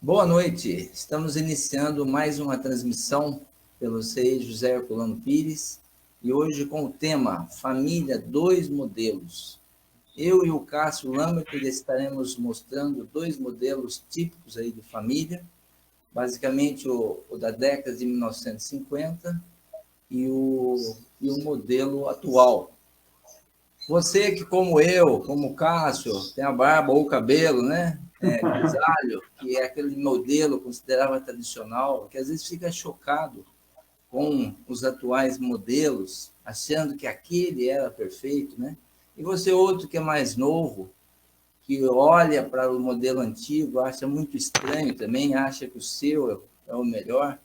Boa noite, estamos iniciando mais uma transmissão pelo CEI José Herculano Pires e hoje com o tema Família, dois modelos. Eu e o Cássio Lambert estaremos mostrando dois modelos típicos aí de família, basicamente o da década de 1950 e o modelo atual. Você que, como eu, como o Cássio, tem a barba ou o cabelo, né? Grisalho, que é aquele modelo considerado tradicional, que às vezes fica chocado com os atuais modelos, achando que aquele era perfeito, né? E você, outro que é mais novo, que olha para o modelo antigo, acha muito estranho também, acha que o seu é o melhor.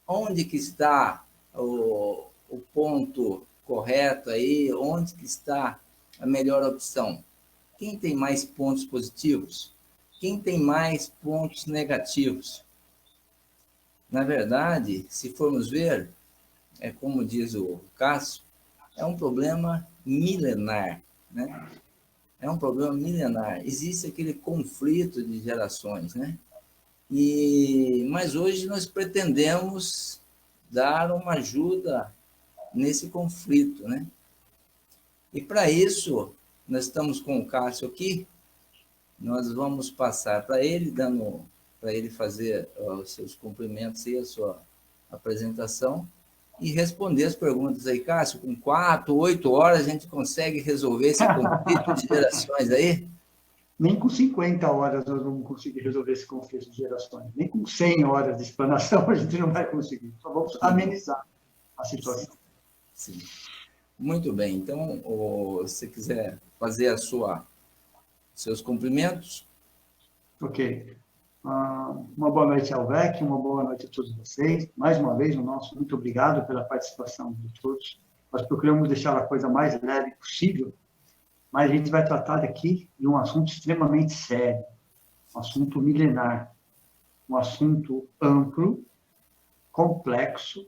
Onde que está o ponto correto aí? Onde que está a melhor opção? Quem tem mais pontos positivos? Quem tem mais pontos negativos? Na verdade, se formos ver, é como diz o Cássio, é um problema milenar, né? É um problema milenar. Existe aquele conflito de gerações, né? Mas hoje nós pretendemos dar uma ajuda nesse conflito, né? E para isso, nós estamos com o Cássio aqui, nós vamos passar para ele, para ele fazer os seus cumprimentos e a sua apresentação e responder as perguntas aí, Cássio. Com 4, 8 horas a gente consegue resolver esse conflito de gerações aí? Nem com 50 horas nós vamos conseguir resolver esse conflito de gerações. Nem com 100 horas de explanação a gente não vai conseguir. Só vamos amenizar a situação. Sim. Muito bem. Então, se você quiser fazer seus cumprimentos. Ok. Uma boa noite ao VEC, uma boa noite a todos vocês. Mais uma vez, o nosso muito obrigado pela participação de todos. Nós procuramos deixar a coisa mais leve possível, mas a gente vai tratar aqui de um assunto extremamente sério, um assunto milenar, um assunto amplo, complexo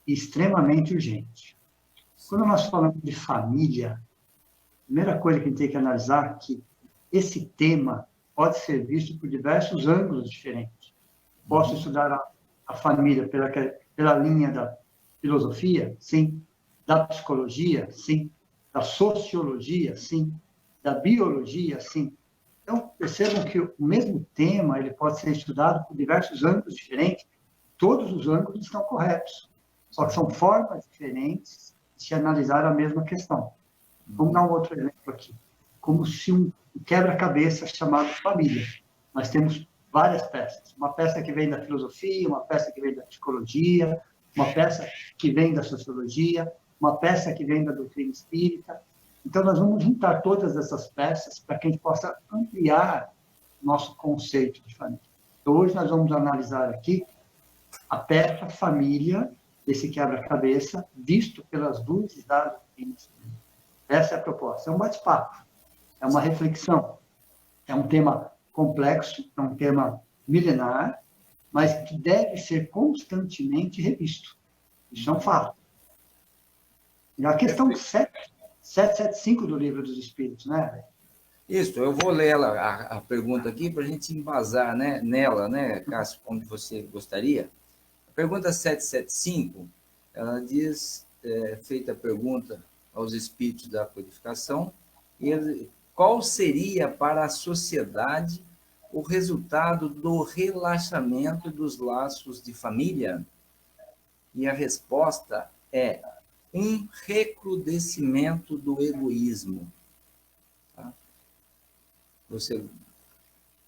e extremamente urgente. Quando nós falamos de família, a primeira coisa que a gente tem que analisar é que esse tema pode ser visto por diversos ângulos diferentes. Posso estudar a família pela linha da filosofia? Sim. Da psicologia? Sim. Da sociologia? Sim. Da biologia? Sim. Então, percebam que o mesmo tema ele pode ser estudado por diversos ângulos diferentes. Todos os ângulos estão corretos. Só que são formas diferentes de se analisar a mesma questão. Vamos dar um outro exemplo aqui. Como se um quebra-cabeça chamado família. Nós temos várias peças. Uma peça que vem da filosofia, uma peça que vem da psicologia, uma peça que vem da sociologia, uma peça que vem da doutrina espírita. Então, nós vamos juntar todas essas peças para que a gente possa ampliar nosso conceito de família. Então, hoje nós vamos analisar aqui a peça família desse quebra-cabeça, visto pelas luzes da doutrina espírita. Essa é a proposta. É um bate-papo, é uma reflexão, é um tema complexo, é um tema milenar, mas que deve ser constantemente revisto. Isso é um fato. E a questão 775 do Livro dos Espíritos, né? Isso, eu vou ler a pergunta aqui para a gente embasar, né, nela, né, Cássio, como você gostaria. A pergunta 775, ela diz, feita a pergunta aos espíritos da codificação, qual seria para a sociedade o resultado do relaxamento dos laços de família? E a resposta é um recrudescimento do egoísmo. Tá? Você...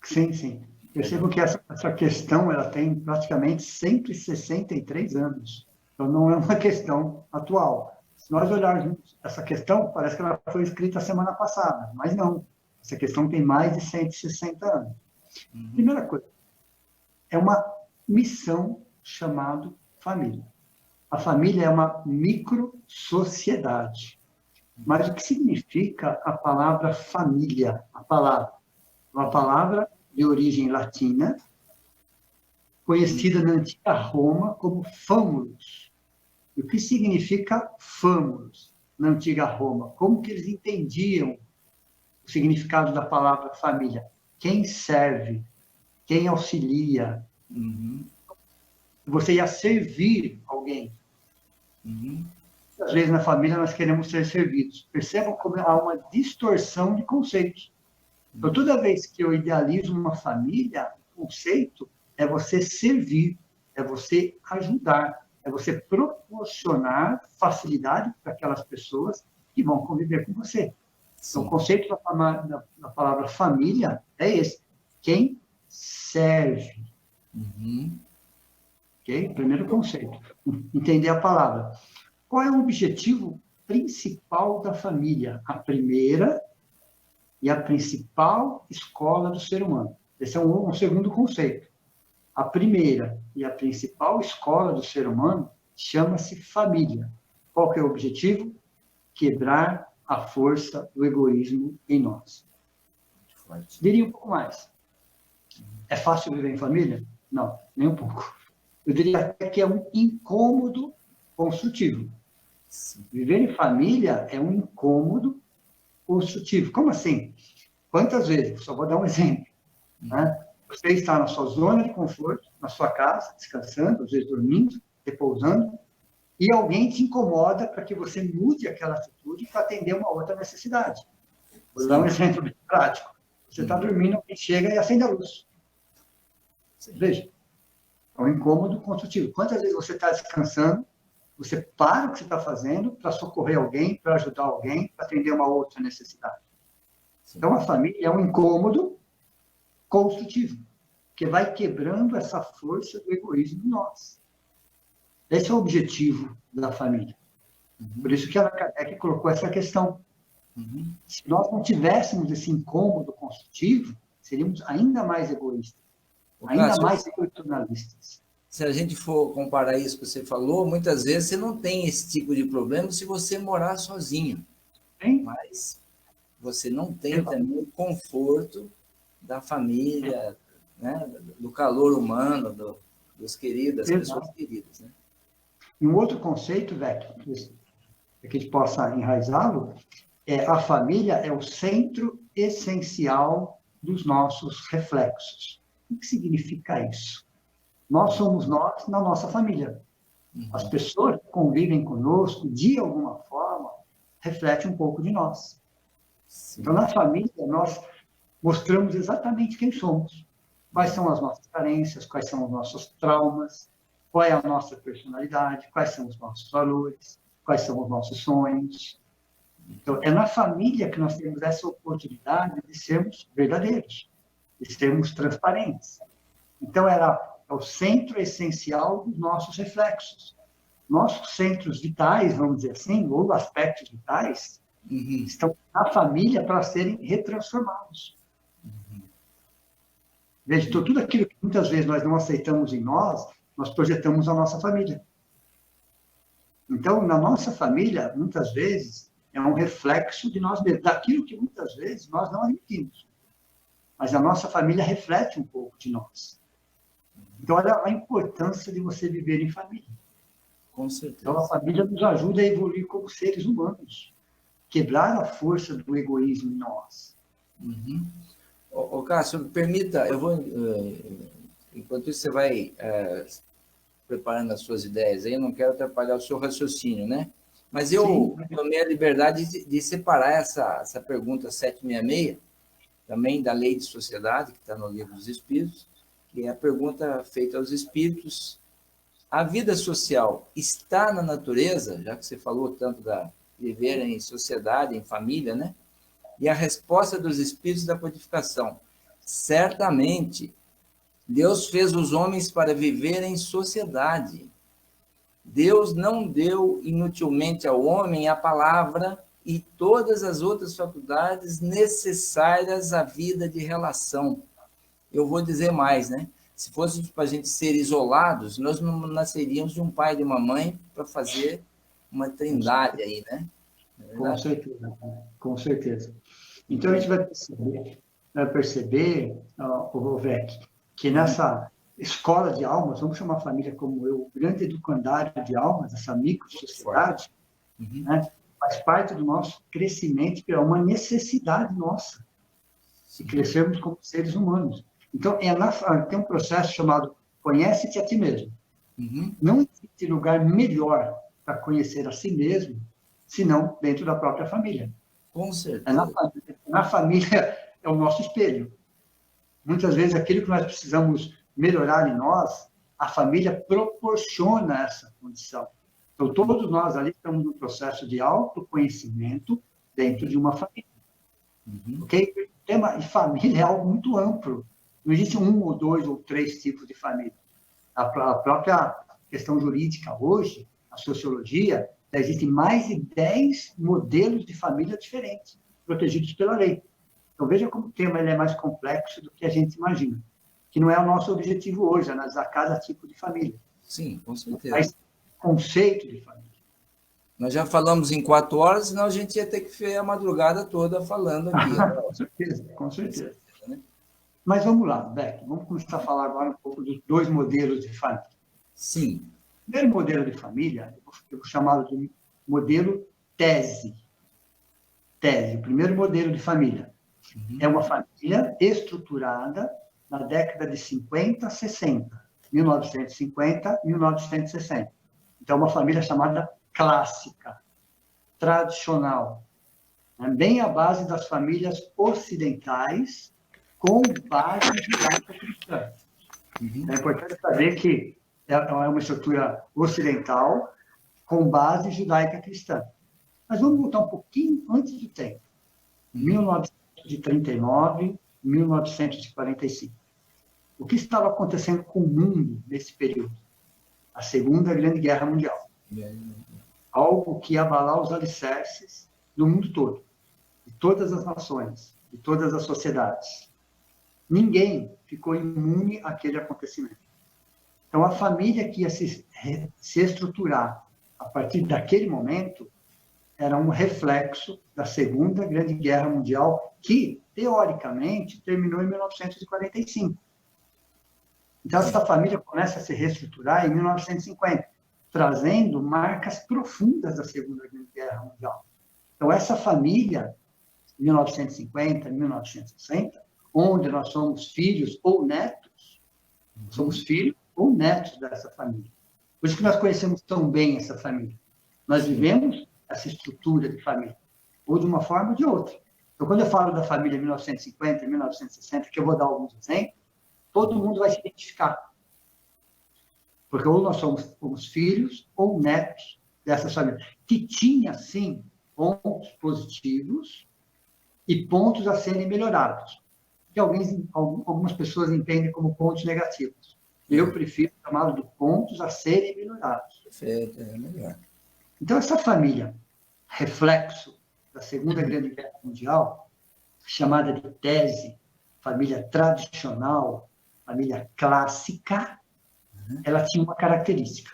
Sim. Percebo que essa questão ela tem praticamente 163 anos. Então, não é uma questão atual. Se nós olharmos essa questão, parece que ela foi escrita semana passada, mas não. Essa questão tem mais de 160 anos. Primeira coisa, é uma missão chamada família. A família é uma micro-sociedade. Mas o que significa a palavra família? Uma palavra de origem latina, conhecida na antiga Roma como famulus. E o que significa famulus na antiga Roma? Como que eles entendiam o significado da palavra família? Quem serve? quem auxilia. Uhum. Você ia servir alguém. Uhum. Às vezes, na família, nós queremos ser servidos. Percebam como há uma distorção de conceitos. Então, toda vez que eu idealizo uma família, o conceito é você servir, é você ajudar, é você proporcionar facilidade para aquelas pessoas que vão conviver com você. Então, o Sim. conceito da palavra família é esse. Quem serve. Uhum. Ok? Primeiro conceito. Entender a palavra. Qual é o objetivo principal da família? A primeira e a principal escola do ser humano. Esse é um segundo conceito. A primeira e a principal escola do ser humano chama-se família. Qual que é o objetivo? Quebrar a força do egoísmo em nós. Forte. Diria um pouco mais. É fácil viver em família? Não, nem um pouco. Eu diria até que é um incômodo construtivo. Sim. Viver em família é um incômodo construtivo. Como assim? Quantas vezes? Só vou dar um exemplo. Né? Você está na sua zona de conforto, na sua casa, descansando, às vezes dormindo, repousando, e alguém te incomoda para que você mude aquela atitude para atender uma outra necessidade. Vou dar um exemplo bem prático. Você está dormindo, alguém chega e acende a luz. Sim. Veja, é um incômodo construtivo. Quantas vezes você está descansando, você para o que você está fazendo para socorrer alguém, para ajudar alguém, para atender uma outra necessidade. Sim. Então, a família é um incômodo construtivo, que vai quebrando essa força do egoísmo em nós. Esse é o objetivo da família. Uhum. Por isso que a Kardec colocou essa questão. Uhum. Se nós não tivéssemos esse incômodo construtivo, seríamos ainda mais egoístas, ainda Cássio, mais personalistas. se a gente for comparar isso que você falou, muitas vezes você não tem esse tipo de problema se você morar sozinho. Hein? Mas você não tem também o conforto da família, né? Do calor humano, dos queridos, das pessoas queridas. Né? E um outro conceito, Vec, para que a gente possa enraizá-lo, é a família é o centro essencial dos nossos reflexos. O que significa isso? Nós somos nós na nossa família. As pessoas que convivem conosco, de alguma forma, refletem um pouco de nós. Sim. Então, na família, nós mostramos exatamente quem somos. Quais são as nossas carências, quais são os nossos traumas, qual é a nossa personalidade, quais são os nossos valores, quais são os nossos sonhos. Então, é na família que nós temos essa oportunidade de sermos verdadeiros, de sermos transparentes. Então, é o centro essencial dos nossos reflexos. Nossos centros vitais, vamos dizer assim, ou aspectos vitais, estão na família para serem retransformados. Veja, então, tudo aquilo que muitas vezes nós não aceitamos em nós, nós projetamos na nossa família. Então, na nossa família, muitas vezes, é um reflexo de nós mesmos, daquilo que muitas vezes nós não admitimos. Mas a nossa família reflete um pouco de nós. Então, olha a importância de você viver em família. Com certeza. Então, a família nos ajuda a evoluir como seres humanos. Quebrar a força do egoísmo em nós. Uhum. Cássio, permita, eu vou... enquanto isso, você vai preparando as suas ideias aí, eu não quero atrapalhar o seu raciocínio, né? Mas eu tomei a liberdade de separar essa pergunta 766, também da Lei de Sociedade, que está no Livro dos Espíritos, que é a pergunta feita aos espíritos: a vida social está na natureza, já que você falou tanto da viver em sociedade, em família, né? E a resposta dos espíritos da codificação: certamente, Deus fez os homens para viver em sociedade. Deus não deu inutilmente ao homem a palavra e todas as outras faculdades necessárias à vida de relação. Eu vou dizer mais, né? Se fosse para a gente ser isolados, nós não nasceríamos de um pai e de uma mãe para fazer uma trindade aí, né? Com certeza, com certeza. Então, a gente vai perceber Vec, que nessa escola de almas, vamos chamar a família como eu, o grande educandário de almas, essa micro-sociedade, né, faz parte do nosso crescimento, que é uma necessidade nossa, de crescermos como seres humanos. Então, tem um processo chamado conhece-te a ti mesmo. Uhum. Não existe lugar melhor para conhecer a si mesmo, senão dentro da própria família. Com certeza. Na família é o nosso espelho. Muitas vezes, aquilo que nós precisamos melhorar em nós, a família proporciona essa condição. Então, todos nós ali estamos no processo de autoconhecimento dentro de uma família. Uhum. Ok? O tema de família é algo muito amplo. Não existe um ou dois ou três tipos de família. A própria questão jurídica hoje, a sociologia, já existem mais de 10 modelos de família diferentes, protegidos pela lei. Então, veja como o tema ele é mais complexo do que a gente imagina. Que não é o nosso objetivo hoje, analisar cada tipo de família. Sim, com certeza. Mas conceito de família. Nós já falamos em 4 horas, senão a gente ia ter que ver a madrugada toda falando aqui. Com certeza, com certeza. Mas vamos lá, Beck, vamos começar a falar agora um pouco dos 2 modelos de família. Sim. O primeiro modelo de família, eu vou chamá-lo de modelo tese. Tese, o primeiro modelo de família. Uhum. É uma família estruturada na década de 50, 60. 1950, 1960. Então, uma família chamada clássica, tradicional. Bem à base das famílias ocidentais, com base judaico-cristã. Uhum. É importante saber que é uma estrutura ocidental com base judaica-cristã. Mas vamos voltar um pouquinho antes do tempo. 1939, 1945. O que estava acontecendo com o mundo nesse período? A Segunda Grande Guerra Mundial. Algo que ia abalar os alicerces do mundo todo, de todas as nações, de todas as sociedades. Ninguém ficou imune àquele acontecimento. Então, a família que ia se estruturar a partir daquele momento era um reflexo da Segunda Grande Guerra Mundial, que, teoricamente, terminou em 1945. Então, essa família começa a se reestruturar em 1950, trazendo marcas profundas da Segunda Grande Guerra Mundial. Então, essa família, 1950, 1960, onde nós somos filhos ou netos, somos filhos ou netos dessa família. Por isso que nós conhecemos tão bem essa família. Nós vivemos essa estrutura de família, ou de uma forma ou de outra. Então, quando eu falo da família 1950, 1960, que eu vou dar alguns exemplos, todo mundo vai se identificar. Porque ou nós somos filhos ou netos dessas famílias, que tinha, sim, pontos positivos e pontos a serem melhorados, que algumas pessoas entendem como pontos negativos. Eu prefiro chamá-lo de pontos a serem melhorados. Perfeito, é melhor. Então, essa família, reflexo da Segunda Grande Guerra Mundial, chamada de tese, família tradicional, família clássica, ela tinha uma característica.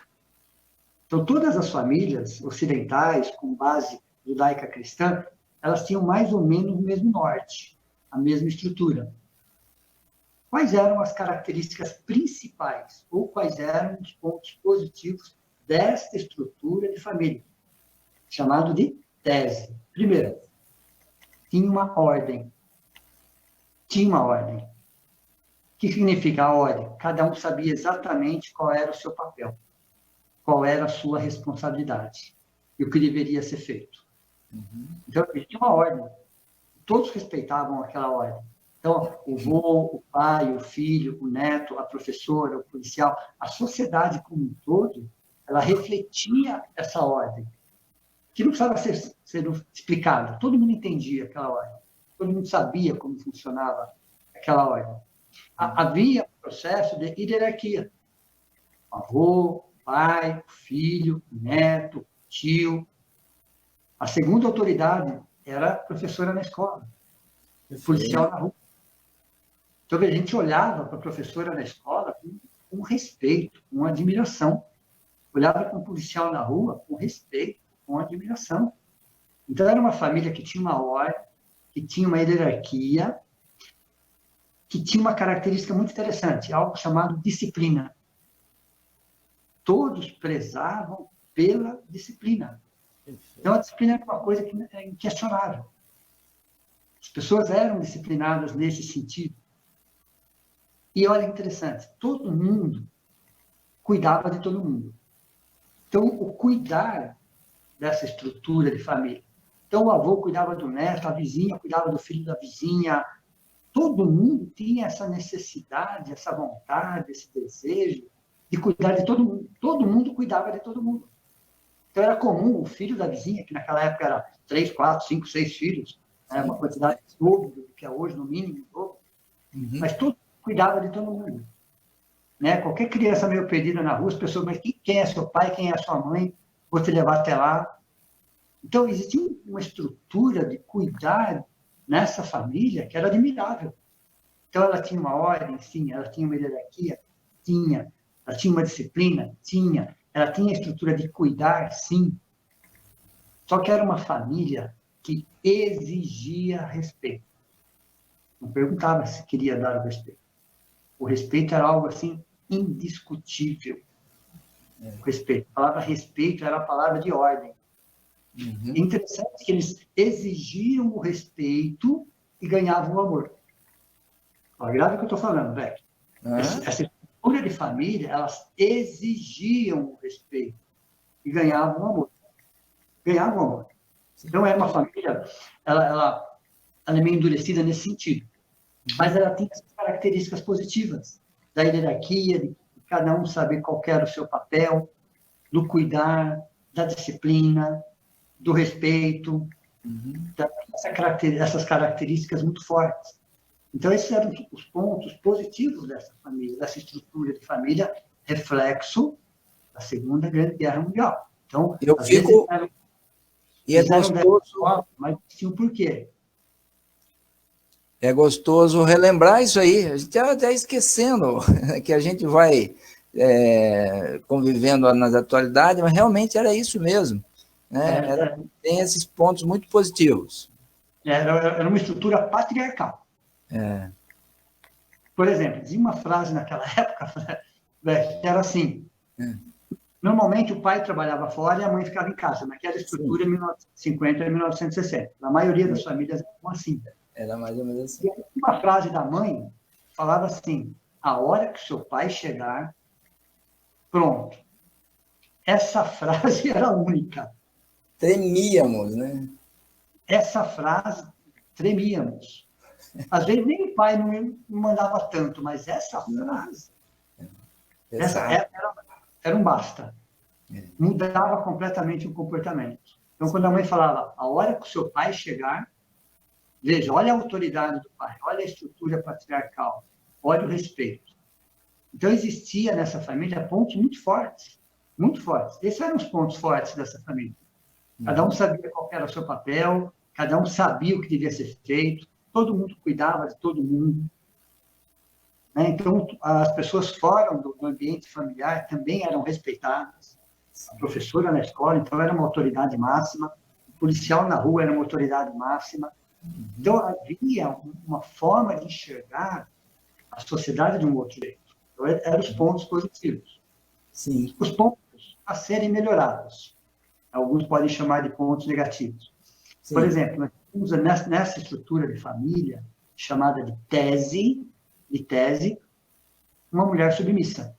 Então, todas as famílias ocidentais, com base judaica cristã, elas tinham mais ou menos o mesmo norte, a mesma estrutura. Quais eram as características principais, ou quais eram os pontos positivos desta estrutura de família, chamado de tese? Primeiro, tinha uma ordem. Tinha uma ordem. O que significa a ordem? Cada um sabia exatamente qual era o seu papel, qual era a sua responsabilidade e o que deveria ser feito. Então, tinha uma ordem. Todos respeitavam aquela ordem. Então, o vô, o pai, o filho, o neto, a professora, o policial, a sociedade como um todo, ela refletia essa ordem, que não precisava ser explicada. Todo mundo entendia aquela ordem. Todo mundo sabia como funcionava aquela ordem. Havia um processo de hierarquia. O avô, o pai, o filho, o neto, o tio. A segunda autoridade era a professora na escola, o policial na rua. Então, a gente olhava para a professora na escola com respeito, com admiração. Olhava para um policial na rua com respeito, com admiração. Então, era uma família que tinha uma ordem, que tinha uma hierarquia, que tinha uma característica muito interessante, algo chamado disciplina. Todos prezavam pela disciplina. Então, a disciplina era uma coisa que é inquestionável. As pessoas eram disciplinadas nesse sentido. E olha que interessante, todo mundo cuidava de todo mundo. Então, o cuidar dessa estrutura de família. Então, o avô cuidava do neto, a vizinha cuidava do filho da vizinha. Todo mundo tinha essa necessidade, essa vontade, esse desejo de cuidar de todo mundo. Todo mundo cuidava de todo mundo. Então, era comum o filho da vizinha, que naquela época era 3, 4, 5, 6 filhos, né? Uma quantidade dobro do que é hoje, no mínimo, dobro. Mas todo mundo cuidava de todo mundo. Né? Qualquer criança meio perdida na rua, as pessoas, mas quem é seu pai, quem é sua mãe, vou te levar até lá. Então, existia uma estrutura de cuidar nessa família que era admirável. Então, ela tinha uma ordem, sim, ela tinha uma hierarquia, tinha. Ela tinha uma disciplina, tinha. Ela tinha a estrutura de cuidar, sim. Só que era uma família que exigia respeito. Não perguntava se queria dar o respeito. O respeito era algo assim indiscutível. O respeito. A palavra respeito era a palavra de ordem. É interessante que eles exigiam o respeito e ganhavam o amor. Olha, grave o que eu estou falando, velho. Essa estrutura de família, elas exigiam o respeito e ganhavam o amor. Ganhavam o amor. Então, é uma família, ela é meio endurecida nesse sentido. Mas ela tem essas características positivas da hierarquia, de cada um saber qual era o seu papel, do cuidar, da disciplina, do respeito, essas características muito fortes. Então, esses eram os pontos positivos dessa família, dessa estrutura de família, reflexo da Segunda Grande Guerra Mundial. Então, às vezes e é gostoso, mas tinha um porquê. É gostoso relembrar isso aí. A gente está esquecendo que a gente vai convivendo nas atualidades, mas realmente era isso mesmo. Né? Tem esses pontos muito positivos. Era uma estrutura patriarcal. Por exemplo, dizia uma frase naquela época, que era assim, normalmente o pai trabalhava fora e a mãe ficava em casa, naquela estrutura de 1950 e 1960. A maioria das famílias eram assim. Era mais ou menos assim. E uma frase da mãe falava assim, a hora que seu pai chegar, pronto. Essa frase era única. Tremíamos, né? Essa frase, tremíamos. Às vezes nem o pai não mandava tanto, mas essa frase, era um basta. Mudava completamente o comportamento. Então, quando a mãe falava, a hora que o seu pai chegar, veja, olha a autoridade do pai, olha a estrutura patriarcal, olha o respeito. Então, existia nessa família pontos muito fortes, muito fortes. Esses eram os pontos fortes dessa família. Cada um sabia qual era o seu papel, cada um sabia o que devia ser feito, todo mundo cuidava de todo mundo. Então, as pessoas fora do ambiente familiar também eram respeitadas. A professora na escola, então, era uma autoridade máxima, o policial na rua era uma autoridade máxima. Então, havia uma forma de enxergar a sociedade de um outro jeito. Então, eram os pontos positivos. Sim. Os pontos a serem melhorados. Alguns podem chamar de pontos negativos. Sim. Por exemplo, nós temos nessa estrutura de família, chamada de tese, uma mulher submissa.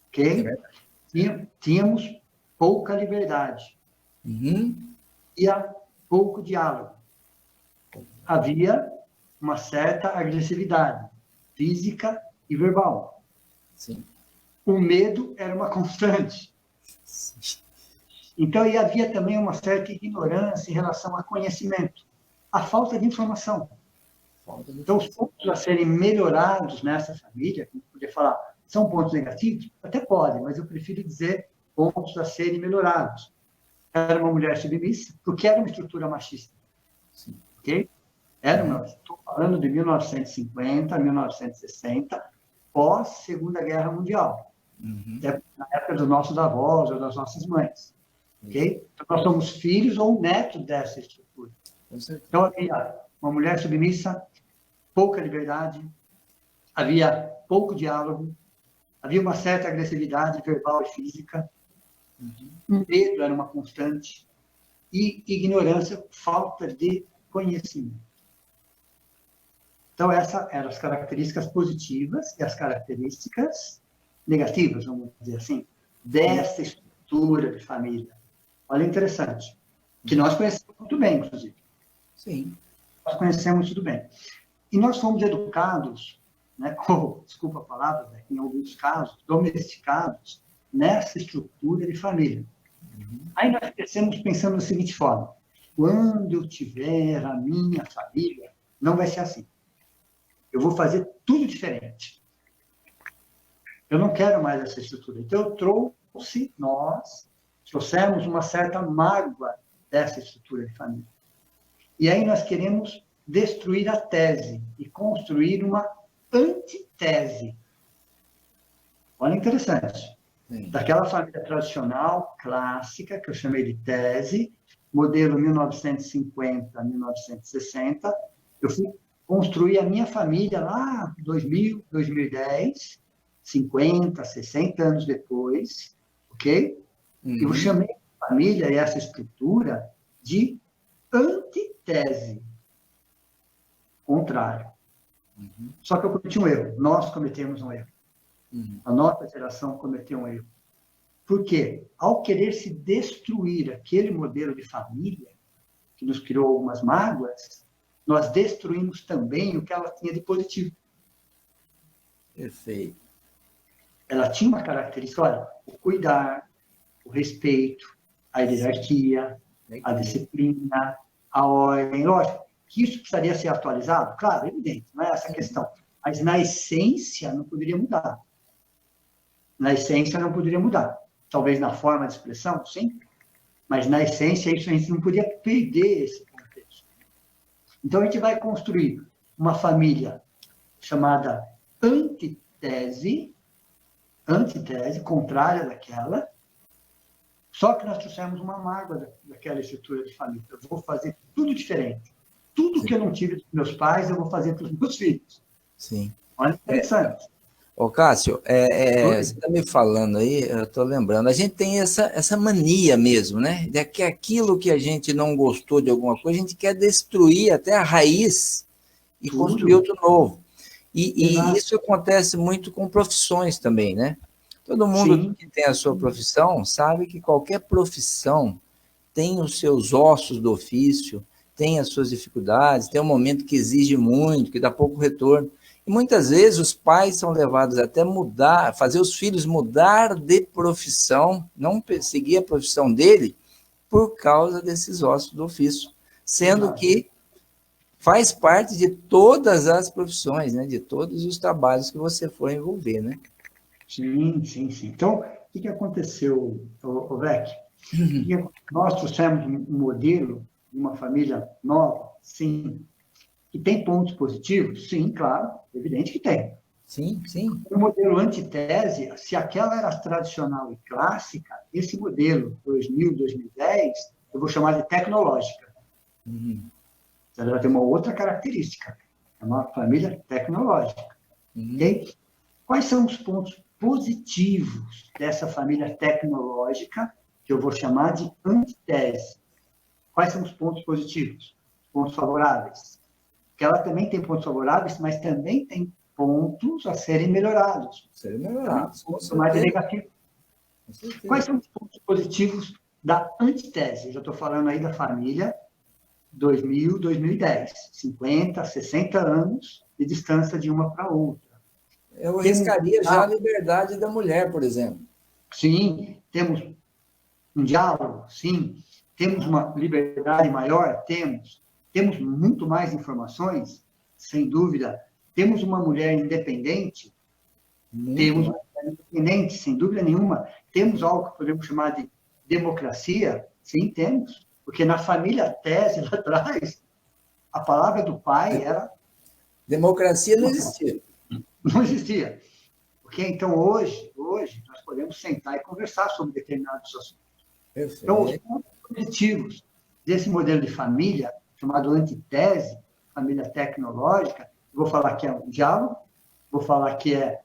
Ok? Tínhamos pouca liberdade. Havia pouco diálogo. Havia uma certa agressividade física e verbal. Sim. O medo era uma constante. Então, havia também uma certa ignorância em relação a conhecimento. A falta de informação. Então, os pontos a serem melhorados nessa família, como podia falar, são pontos negativos? Até podem, mas eu prefiro dizer pontos a serem melhorados. Era uma mulher submissa, porque era uma estrutura machista. Sim. Ok? Estou falando de 1950, 1960, pós-Segunda Guerra Mundial. Na época dos nossos avós ou das nossas mães. Ok? Então, nós somos filhos ou netos dessa estrutura. Então, havia uma mulher submissa, pouca liberdade, havia pouco diálogo, havia uma certa agressividade verbal e física, o medo era uma constante, e ignorância, falta de conhecimento. Então, essas eram as características positivas e as características negativas, vamos dizer assim, dessa estrutura de família. Olha, interessante, que nós conhecemos muito bem, inclusive. Sim. Nós conhecemos tudo bem. E nós fomos educados, né, desculpa a palavra, né, em alguns casos, domesticados nessa estrutura de família. Aí nós crescemos pensando da seguinte forma: quando eu tiver a minha família, não vai ser assim. Eu vou fazer tudo diferente. Eu não quero mais essa estrutura. Então, nós trouxemos uma certa mágoa dessa estrutura de família. E aí nós queremos destruir a tese e construir uma antitese. Olha, interessante. Sim. Daquela família tradicional, clássica, que eu chamei de tese, modelo 1950, 1960, eu fui construir a minha família lá em 2000, 2010, 50, 60 anos depois, ok? Eu chamei a família e essa estrutura de antitese, contrário. Só que eu cometi um erro, nós cometemos um erro. A nossa geração cometeu um erro. Por quê? Ao querer se destruir aquele modelo de família, que nos criou algumas mágoas, nós destruímos também o que ela tinha de positivo. Perfeito. Ela tinha uma característica, olha, o cuidar, o respeito, a hierarquia, a disciplina, a ordem. Lógico que isso precisaria ser atualizado, claro, evidente, não é essa a questão. Mas na essência não poderia mudar. Na essência não poderia mudar. Talvez na forma de expressão, sim, mas na essência isso a gente não podia perder esse contexto. Então a gente vai construir uma família chamada antitese, contrária daquela, só que nós trouxemos uma mágoa daquela estrutura de família. Eu vou fazer tudo diferente. Tudo que eu não tive dos meus pais, eu vou fazer para os meus filhos. Sim. Olha, interessante. Ô, Cássio, você está me falando aí, eu estou lembrando, a gente tem essa mania mesmo, né? De que aquilo que a gente não gostou de alguma coisa, a gente quer destruir até a raiz e construir outro novo. E isso acontece muito com profissões também, né? Todo mundo que tem a sua profissão sabe que qualquer profissão tem os seus ossos do ofício, tem as suas dificuldades, tem um momento que exige muito, que dá pouco retorno. E muitas vezes os pais são levados até mudar, fazer os filhos mudar de profissão, não seguir a profissão dele, por causa desses ossos do ofício. Sendo que faz parte de todas as profissões, né? De todos os trabalhos que você for envolver, né? Sim. Então, o que aconteceu, Vec? Nós trouxemos um modelo de uma família nova, sim, que tem pontos positivos? Sim, claro, evidente que tem. Sim. O modelo antitese, se aquela era tradicional e clássica, esse modelo 2000, 2010, eu vou chamar de tecnológica. Ela vai ter uma outra característica, é uma família tecnológica. Okay? Quais são os pontos positivos dessa família tecnológica, que eu vou chamar de antitese? Quais são os pontos positivos? Pontos favoráveis? Que ela também tem pontos favoráveis, mas também tem pontos a serem melhorados. Pontos mais negativos. Quais são os pontos positivos da antitese? Eu já estou falando aí da família 2000, 2010. 50, 60 anos de distância de uma para outra. Eu arriscaria já a liberdade da mulher, por exemplo. Sim, temos um diálogo, sim. Temos uma liberdade maior? Temos. Temos muito mais informações? Sem dúvida. Temos uma mulher independente? Temos uma mulher independente, sem dúvida nenhuma. Temos algo que podemos chamar de democracia? Sim, temos. Porque na família tese, lá atrás, a palavra do pai era... Democracia não existia. Não existia. Porque, então, hoje, nós podemos sentar e conversar sobre determinados assuntos. Perfeito. Então, os pontos positivos desse modelo de família, chamado antitese, família tecnológica, eu vou falar que é um diálogo, vou falar que é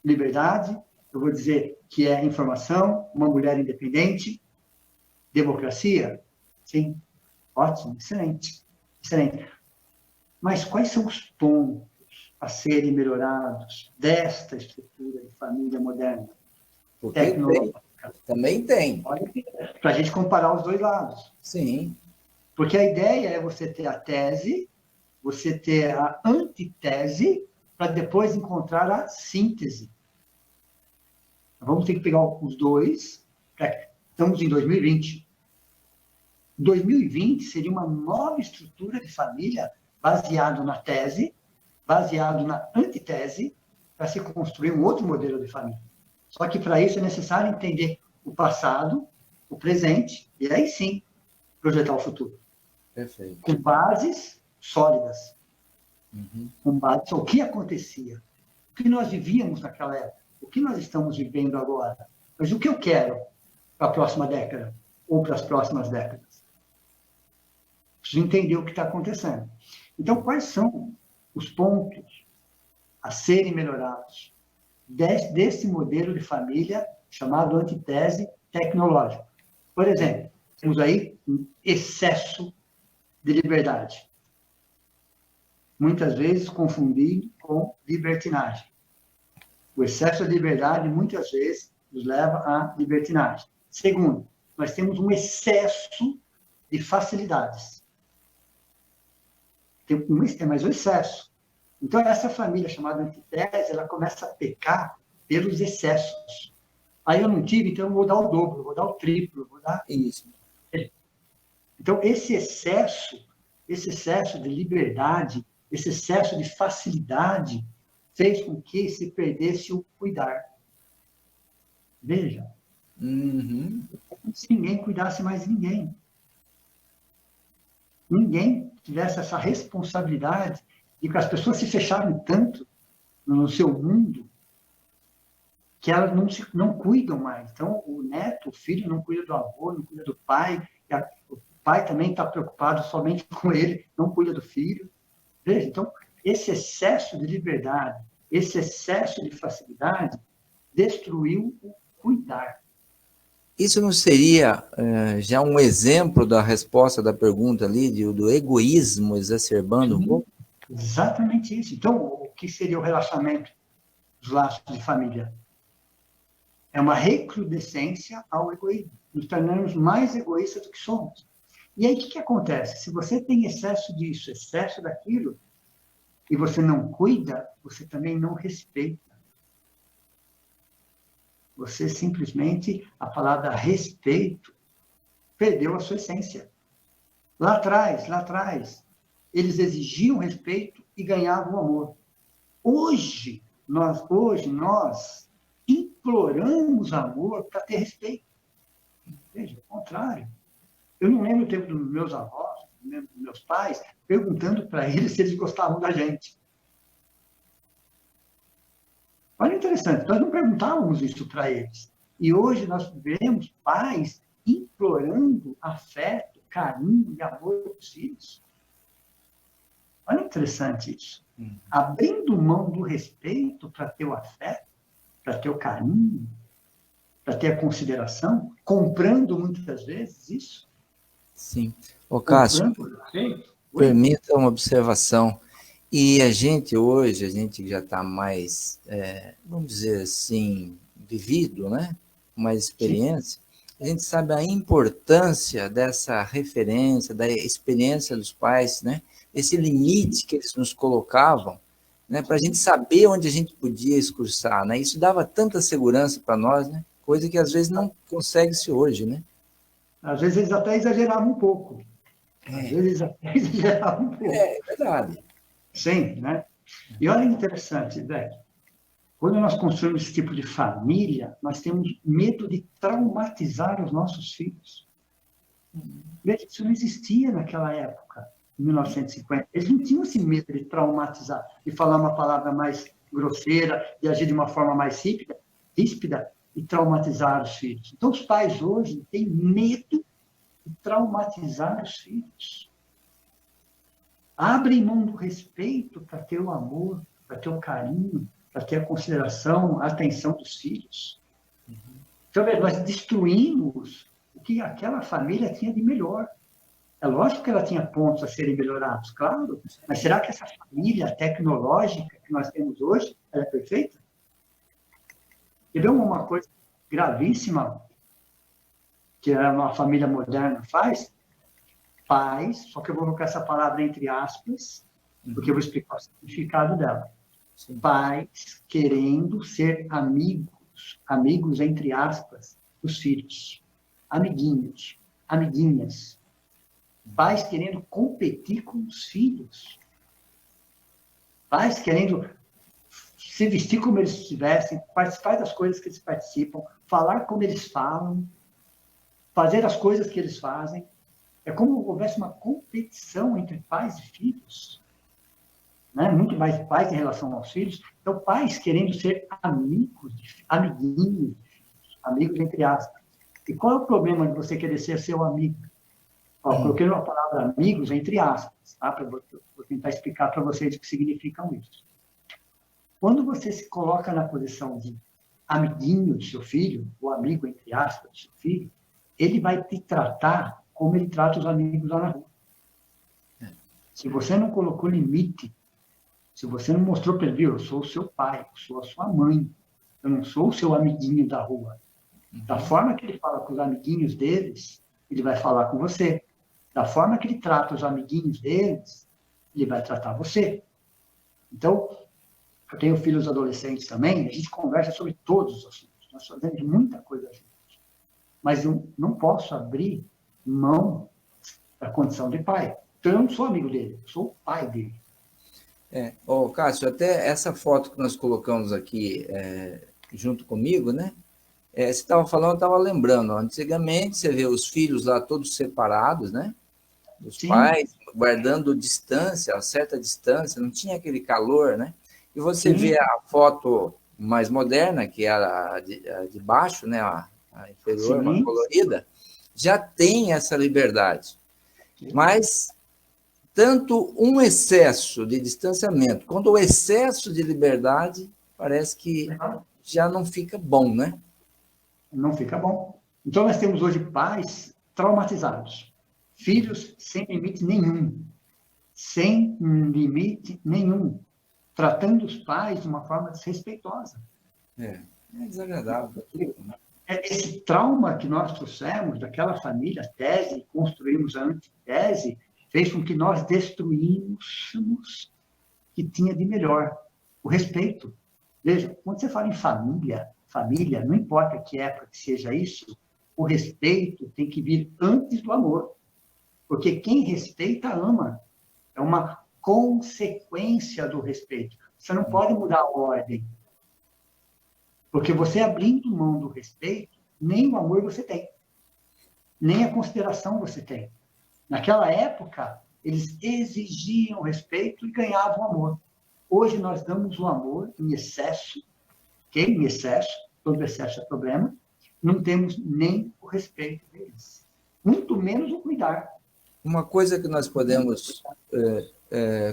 liberdade, eu vou dizer que é informação, uma mulher independente, democracia. Sim, ótimo, excelente. Mas quais são os pontos a serem melhorados desta estrutura de família moderna, Porque tecnológica? também tem. Para a gente comparar os dois lados. Sim. Porque a ideia é você ter a tese, você ter a antitese, para depois encontrar a síntese. Vamos ter que pegar os dois. Estamos em 2020. 2020 seria uma nova estrutura de família baseado na tese, baseado na antitese, para se construir um outro modelo de família. Só que para isso é necessário entender o passado, o presente, e aí sim projetar o futuro. Perfeito. Com bases sólidas. Uhum. Com bases, o que acontecia, o que nós vivíamos naquela época, o que nós estamos vivendo agora, mas o que eu quero para a próxima década ou para as próximas décadas. Preciso entender o que está acontecendo. Então, quais são os pontos a serem melhorados desse modelo de família chamado antitese tecnológica? Por exemplo, temos aí um excesso de liberdade. Muitas vezes confundido com libertinagem. O excesso de liberdade, muitas vezes, nos leva à libertinagem. Segundo, nós temos um excesso de facilidades. Mas o excesso. Então, essa família chamada antitese, ela começa a pecar pelos excessos. Aí eu não tive, então eu vou dar o dobro, vou dar o triplo, vou dar... Isso. Então, esse excesso de liberdade, esse excesso de facilidade, fez com que se perdesse o cuidar. Veja. Uhum. Como se ninguém cuidasse mais de ninguém. Ninguém tivesse essa responsabilidade de que as pessoas se fecharam tanto no seu mundo que elas não cuidam mais. Então, o neto, o filho não cuida do avô, não cuida do pai, o pai também está preocupado somente com ele, não cuida do filho. Veja, então, esse excesso de liberdade, esse excesso de facilidade, destruiu o cuidar. Isso não seria já um exemplo da resposta da pergunta ali, do egoísmo exacerbando um pouco? Exatamente isso. Então, o que seria o relacionamento dos laços de família? É uma recrudescência ao egoísmo. Nos tornamos mais egoístas do que somos. E aí, o que acontece? Se você tem excesso disso, excesso daquilo, e você não cuida, você também não respeita. Você simplesmente, a palavra respeito, perdeu a sua essência. Lá atrás, eles exigiam respeito e ganhavam amor. Hoje nós imploramos amor para ter respeito. Veja, o contrário. Eu não lembro o tempo dos meus avós, dos meus pais, perguntando para eles se eles gostavam da gente. Olha, interessante, nós não perguntávamos isso para eles. E hoje nós vemos pais implorando afeto, carinho e amor dos filhos. Olha, interessante isso. Abrindo mão do respeito para ter o afeto, para ter o carinho, para ter a consideração, comprando muitas vezes isso. Sim. Ô, Cássio, permita uma observação. E a gente hoje, a gente já está mais, vamos dizer assim, vivido, né? Mais experiência. A gente sabe a importância dessa referência, da experiência dos pais, né? Esse limite que eles nos colocavam, né? Para a gente saber onde a gente podia excursar, né? Isso dava tanta segurança para nós, né? Coisa que às vezes não consegue-se hoje, né? Às vezes eles até exageravam um pouco. Às vezes eles até exageravam um pouco. É verdade. Sim, né? E olha interessante, Beck, quando nós construímos esse tipo de família, nós temos medo de traumatizar os nossos filhos. Veja, isso não existia naquela época, em 1950. Eles não tinham esse medo de traumatizar, de falar uma palavra mais grosseira, de agir de uma forma mais ríspida e traumatizar os filhos. Então, os pais hoje têm medo de traumatizar os filhos. Abrem mão do respeito para ter o amor, para ter o carinho, para ter a consideração, a atenção dos filhos. Então, nós destruímos o que aquela família tinha de melhor. É lógico que ela tinha pontos a serem melhorados, claro, mas será que essa família tecnológica que nós temos hoje, ela é perfeita? E vê uma coisa gravíssima que uma família moderna faz? Pais, só que eu vou colocar essa palavra entre aspas, porque eu vou explicar o significado dela. Sim. Pais querendo ser amigos entre aspas, dos filhos. Amiguinhos, amiguinhas. Pais querendo competir com os filhos. Pais querendo se vestir como eles estivessem, participar das coisas que eles participam, falar como eles falam, fazer as coisas que eles fazem. É como se houvesse uma competição entre pais e filhos. Né? Muito mais pais em relação aos filhos. Então, pais querendo ser amigos, amiguinhos, amigos entre aspas. E qual é o problema de você querer ser seu amigo? Coloquei uma palavra amigos entre aspas, tá? Vou tentar explicar para vocês o que significam isso. Quando você se coloca na posição de amiguinho do seu filho, ou amigo entre aspas do seu filho, ele vai te tratar como ele trata os amigos lá na rua. Se você não colocou limite, se você não mostrou para ele, eu sou o seu pai, eu sou a sua mãe, eu não sou o seu amiguinho da rua. Da forma que ele fala com os amiguinhos deles, ele vai falar com você. Da forma que ele trata os amiguinhos deles, ele vai tratar você. Então, eu tenho filhos adolescentes também, a gente conversa sobre todos os assuntos. Nós fazemos muita coisa juntos. Mas eu não posso abrir mão da condição de pai. Então, eu não sou amigo dele, eu sou o pai dele. Cássio, até essa foto que nós colocamos aqui junto comigo, né? Você estava falando, eu estava lembrando, antigamente você vê os filhos lá todos separados, né? Os Sim. Pais guardando distância, a certa distância, não tinha aquele calor, né? E você Sim. vê a foto mais moderna, que é a de baixo, né? A inferior, Sim. uma colorida, já tem essa liberdade. Sim. Mas tanto um excesso de distanciamento quanto o excesso de liberdade parece que já não fica bom, né? Não fica bom. Então, nós temos hoje pais traumatizados, filhos sem limite nenhum, sem limite nenhum, tratando os pais de uma forma desrespeitosa. É desagradável. Esse trauma que nós trouxemos daquela família, tese, construímos a antitese, fez com que nós destruíssemos o que tinha de melhor, o respeito. Veja, quando você fala em família, não importa que época que seja isso, o respeito tem que vir antes do amor. Porque quem respeita, ama. É uma consequência do respeito. Você não pode mudar a ordem. Porque você abrindo mão do respeito, nem o amor você tem. Nem a consideração você tem. Naquela época, eles exigiam respeito e ganhavam amor. Hoje nós damos o amor em excesso, em excesso, todo excesso é problema, não temos nem o respeito deles. Muito menos o cuidar. Uma coisa que nós podemos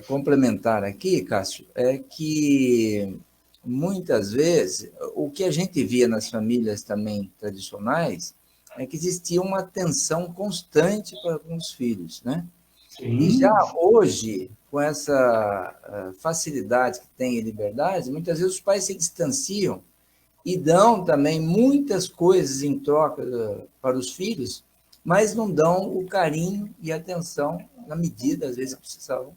complementar aqui, Cássio, é que muitas vezes o que a gente via nas famílias também tradicionais é que existia uma tensão constante com os filhos, né? Sim. E já hoje, com essa facilidade que tem e liberdade, muitas vezes os pais se distanciam e dão também muitas coisas em troca para os filhos, mas não dão o carinho e atenção na medida, às vezes, que precisavam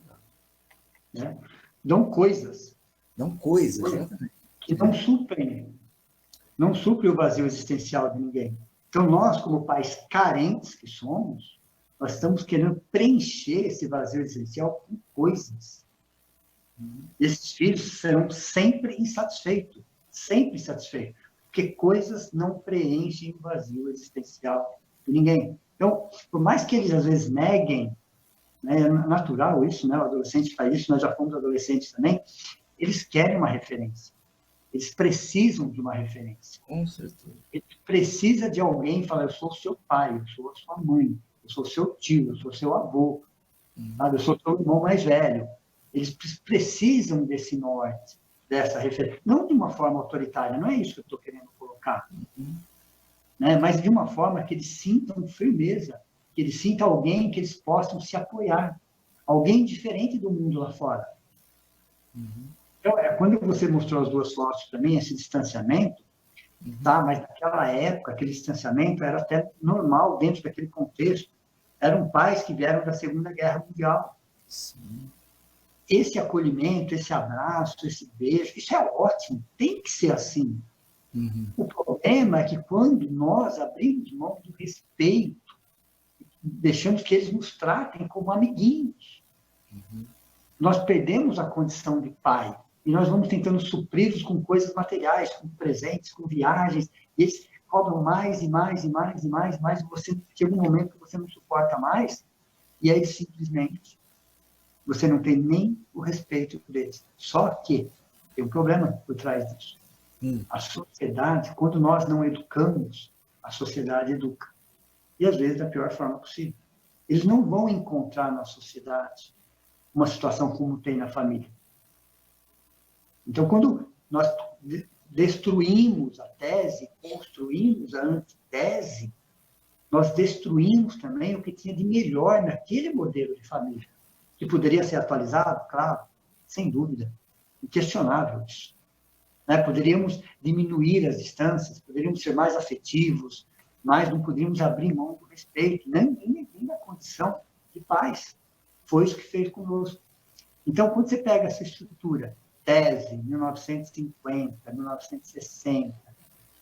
dar. Dão coisas. Dão coisas, né? Que não suprem o vazio existencial de ninguém. Então, nós, como pais carentes que somos, nós estamos querendo preencher esse vazio existencial com coisas. Esses filhos serão sempre insatisfeitos, porque coisas não preenchem o vazio existencial de ninguém. Então, por mais que eles às vezes neguem, né, é natural isso, né, o adolescente faz isso, nós já fomos adolescentes também, eles querem uma referência. Eles precisam de uma referência. Com certeza. Ele precisa de alguém falar, eu sou o seu pai, eu sou a sua mãe, eu sou seu tio, eu sou seu avô, sabe? Eu sou seu irmão mais velho. Eles precisam desse norte, dessa referência. Não de uma forma autoritária, não é isso que eu estou querendo colocar. Né? Mas de uma forma que eles sintam firmeza. que eles sintam alguém que eles possam se apoiar, alguém diferente do mundo lá fora. Então, quando você mostrou as duas fotos para mim, esse distanciamento, tá? Mas naquela época, aquele distanciamento era até normal dentro daquele contexto. Eram pais que vieram da Segunda Guerra Mundial. Sim. Esse acolhimento, esse abraço, esse beijo, isso é ótimo, tem que ser assim. O problema é que quando nós abrimos mão do respeito, deixamos que eles nos tratem como amiguinhos, nós perdemos a condição de pai. E nós vamos tentando supri-los com coisas materiais, com presentes, com viagens, e eles cobram mais e mais e mais e mais, e você chega um momento que você não suporta mais, e aí simplesmente você não tem nem o respeito por eles. Só que tem um problema por trás disso. A sociedade, quando nós não educamos, a sociedade educa. E às vezes da pior forma possível. Eles não vão encontrar na sociedade uma situação como tem na família. Então, quando nós destruímos a tese, construímos a antitese, nós destruímos também o que tinha de melhor naquele modelo de família, que poderia ser atualizado, claro, sem dúvida, inquestionável isso. Poderíamos diminuir as distâncias, poderíamos ser mais afetivos, mas não poderíamos abrir mão do respeito, nem da condição de paz. Foi isso que fez conosco. Então, quando você pega essa estrutura, tese, 1950, 1960,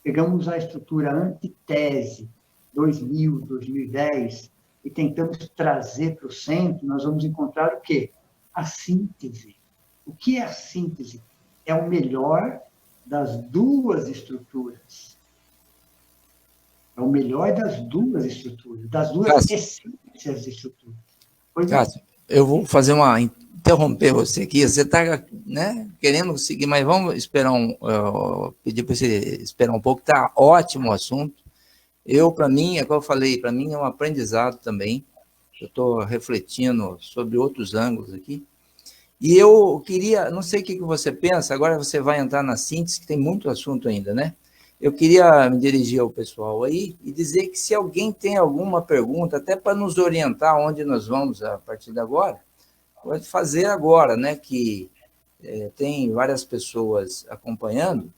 pegamos a estrutura antitese, 2000, 2010, e tentamos trazer para o centro, nós vamos encontrar o quê? A síntese. O que é a síntese? É o melhor das duas estruturas. É o melhor das duas estruturas, das duas essências de estrutura. Cássio, eu vou fazer interromper você aqui. Você está, né, querendo seguir, mas vamos esperar pedir para você esperar um pouco. Está ótimo o assunto. Para mim, é como eu falei, para mim é um aprendizado também. Eu estou refletindo sobre outros ângulos aqui. E eu queria, não sei o que você pensa, agora você vai entrar na síntese, que tem muito assunto ainda, né? Eu queria me dirigir ao pessoal aí e dizer que se alguém tem alguma pergunta, até para nos orientar onde nós vamos a partir de agora, pode fazer agora, né? Que tem várias pessoas acompanhando.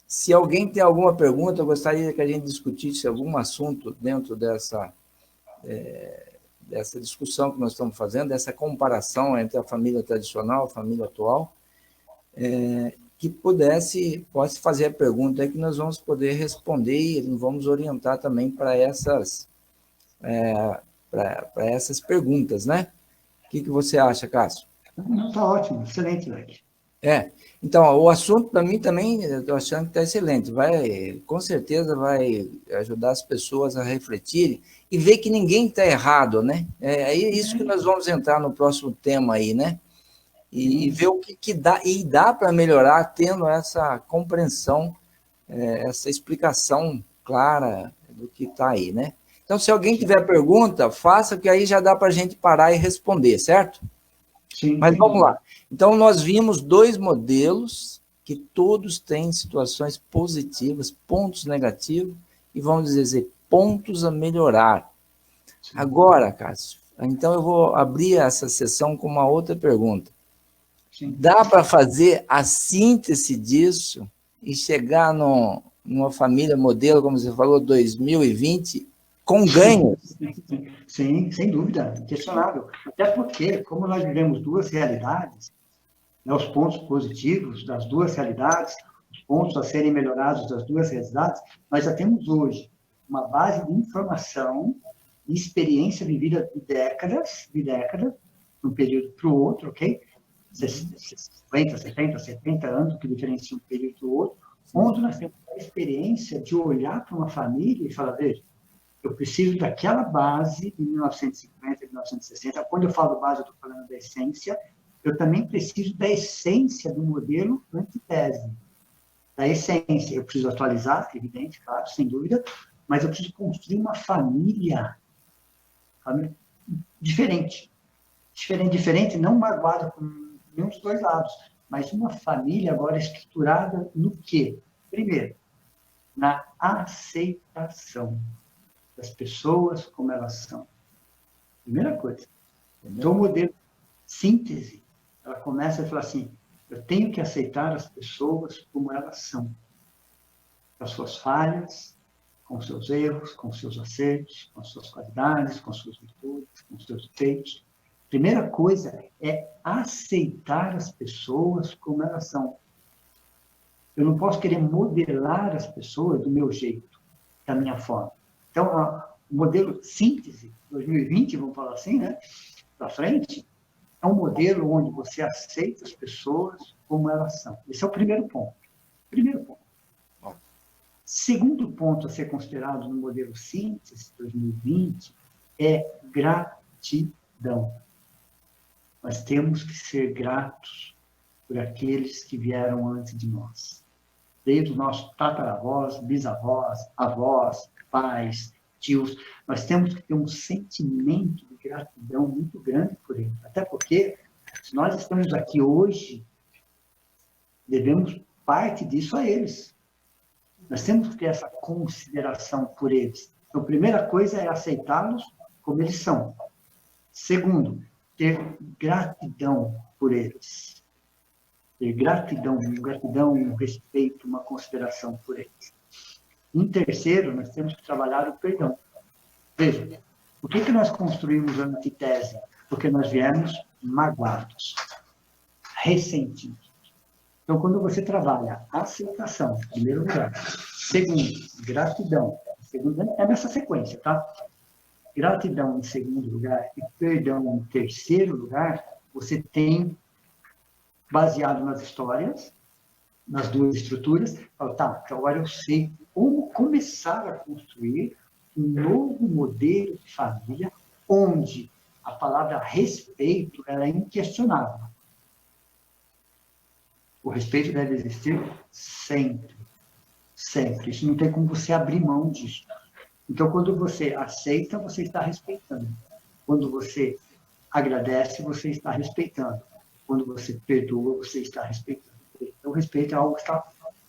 Se alguém tem alguma pergunta, eu gostaria que a gente discutisse algum assunto dentro dessa discussão que nós estamos fazendo, dessa comparação entre a família tradicional e a família atual, que possa fazer a pergunta aí que nós vamos poder responder e vamos orientar também para essas perguntas, né? O que você acha, Cássio? Está ótimo, excelente, Leque. Então, o assunto para mim também, eu estou achando que está excelente. Com certeza vai ajudar as pessoas a refletirem e ver que ninguém está errado, né? É isso que nós vamos entrar no próximo tema aí, né? E ver o que dá, e dá para melhorar tendo essa compreensão, essa explicação clara do que está aí, né? Então, se alguém tiver pergunta, faça, que aí já dá para a gente parar e responder, certo? Sim. Mas vamos lá. Então, nós vimos dois modelos que todos têm situações positivas, pontos negativos, e vamos dizer, pontos a melhorar. Sim. Agora, Cássio, então eu vou abrir essa sessão com uma outra pergunta. Sim. Dá para fazer a síntese disso e chegar numa família modelo, como você falou, 2020, com ganhos? Sim, sem dúvida, inquestionável. Até porque, como nós vivemos duas realidades, né, os pontos positivos das duas realidades, os pontos a serem melhorados das duas realidades, nós já temos hoje uma base de informação e experiência vivida de décadas, de um período para o outro, ok? 50, 60, 70 anos que diferenciam um período do outro, onde nós temos a experiência de olhar para uma família e falar, veja, eu preciso daquela base de 1950, 1960. Quando eu falo base, eu estou falando da essência. Eu também preciso da essência do modelo antitese. Da essência. Eu preciso atualizar, evidente, claro, sem dúvida, mas eu preciso construir uma família diferente. Diferente, não magoada com nenhum dos dois lados, mas uma família agora estruturada no quê? Primeiro, na aceitação das pessoas como elas são. Primeira coisa. Então, o modelo síntese, ela começa a falar assim, eu tenho que aceitar as pessoas como elas são. Com as suas falhas, com os seus erros, com os seus acertos, com as suas qualidades, com as suas virtudes, com os seus defeitos. Primeira coisa é aceitar as pessoas como elas são. Eu não posso querer modelar as pessoas do meu jeito, da minha forma. Então, o modelo síntese 2020, vamos falar assim, né? Para frente, é um modelo onde você aceita as pessoas como elas são. Esse é o primeiro ponto. Primeiro ponto. Segundo ponto a ser considerado no modelo síntese 2020 é gratidão. Nós temos que ser gratos por aqueles que vieram antes de nós. Desde os nossos tataravós, bisavós, avós, pais, tios, nós temos que ter um sentimento de gratidão muito grande por eles. Até porque, se nós estamos aqui hoje, devemos parte disso a eles. Nós temos que ter essa consideração por eles. Então, a primeira coisa é aceitá-los como eles são. Segundo, ter gratidão por eles. Ter gratidão, um respeito, uma consideração por eles. Em terceiro, nós temos que trabalhar o perdão. Veja, por que nós construímos a antitese? Porque nós viemos magoados, ressentidos. Então, quando você trabalha aceitação, em primeiro lugar, segundo, gratidão, segundo, é nessa sequência, tá? Gratidão em segundo lugar e perdão em terceiro lugar, você tem, baseado nas histórias, nas duas estruturas, fala, tá, então agora eu sei como começar a construir um novo modelo de família, onde a palavra respeito ela é inquestionável. O respeito deve existir sempre. Sempre. Isso não tem como você abrir mão disso. Então, quando você aceita, você está respeitando. Quando você agradece, você está respeitando. Quando você perdoa, você está respeitando. Então, o respeito é algo que está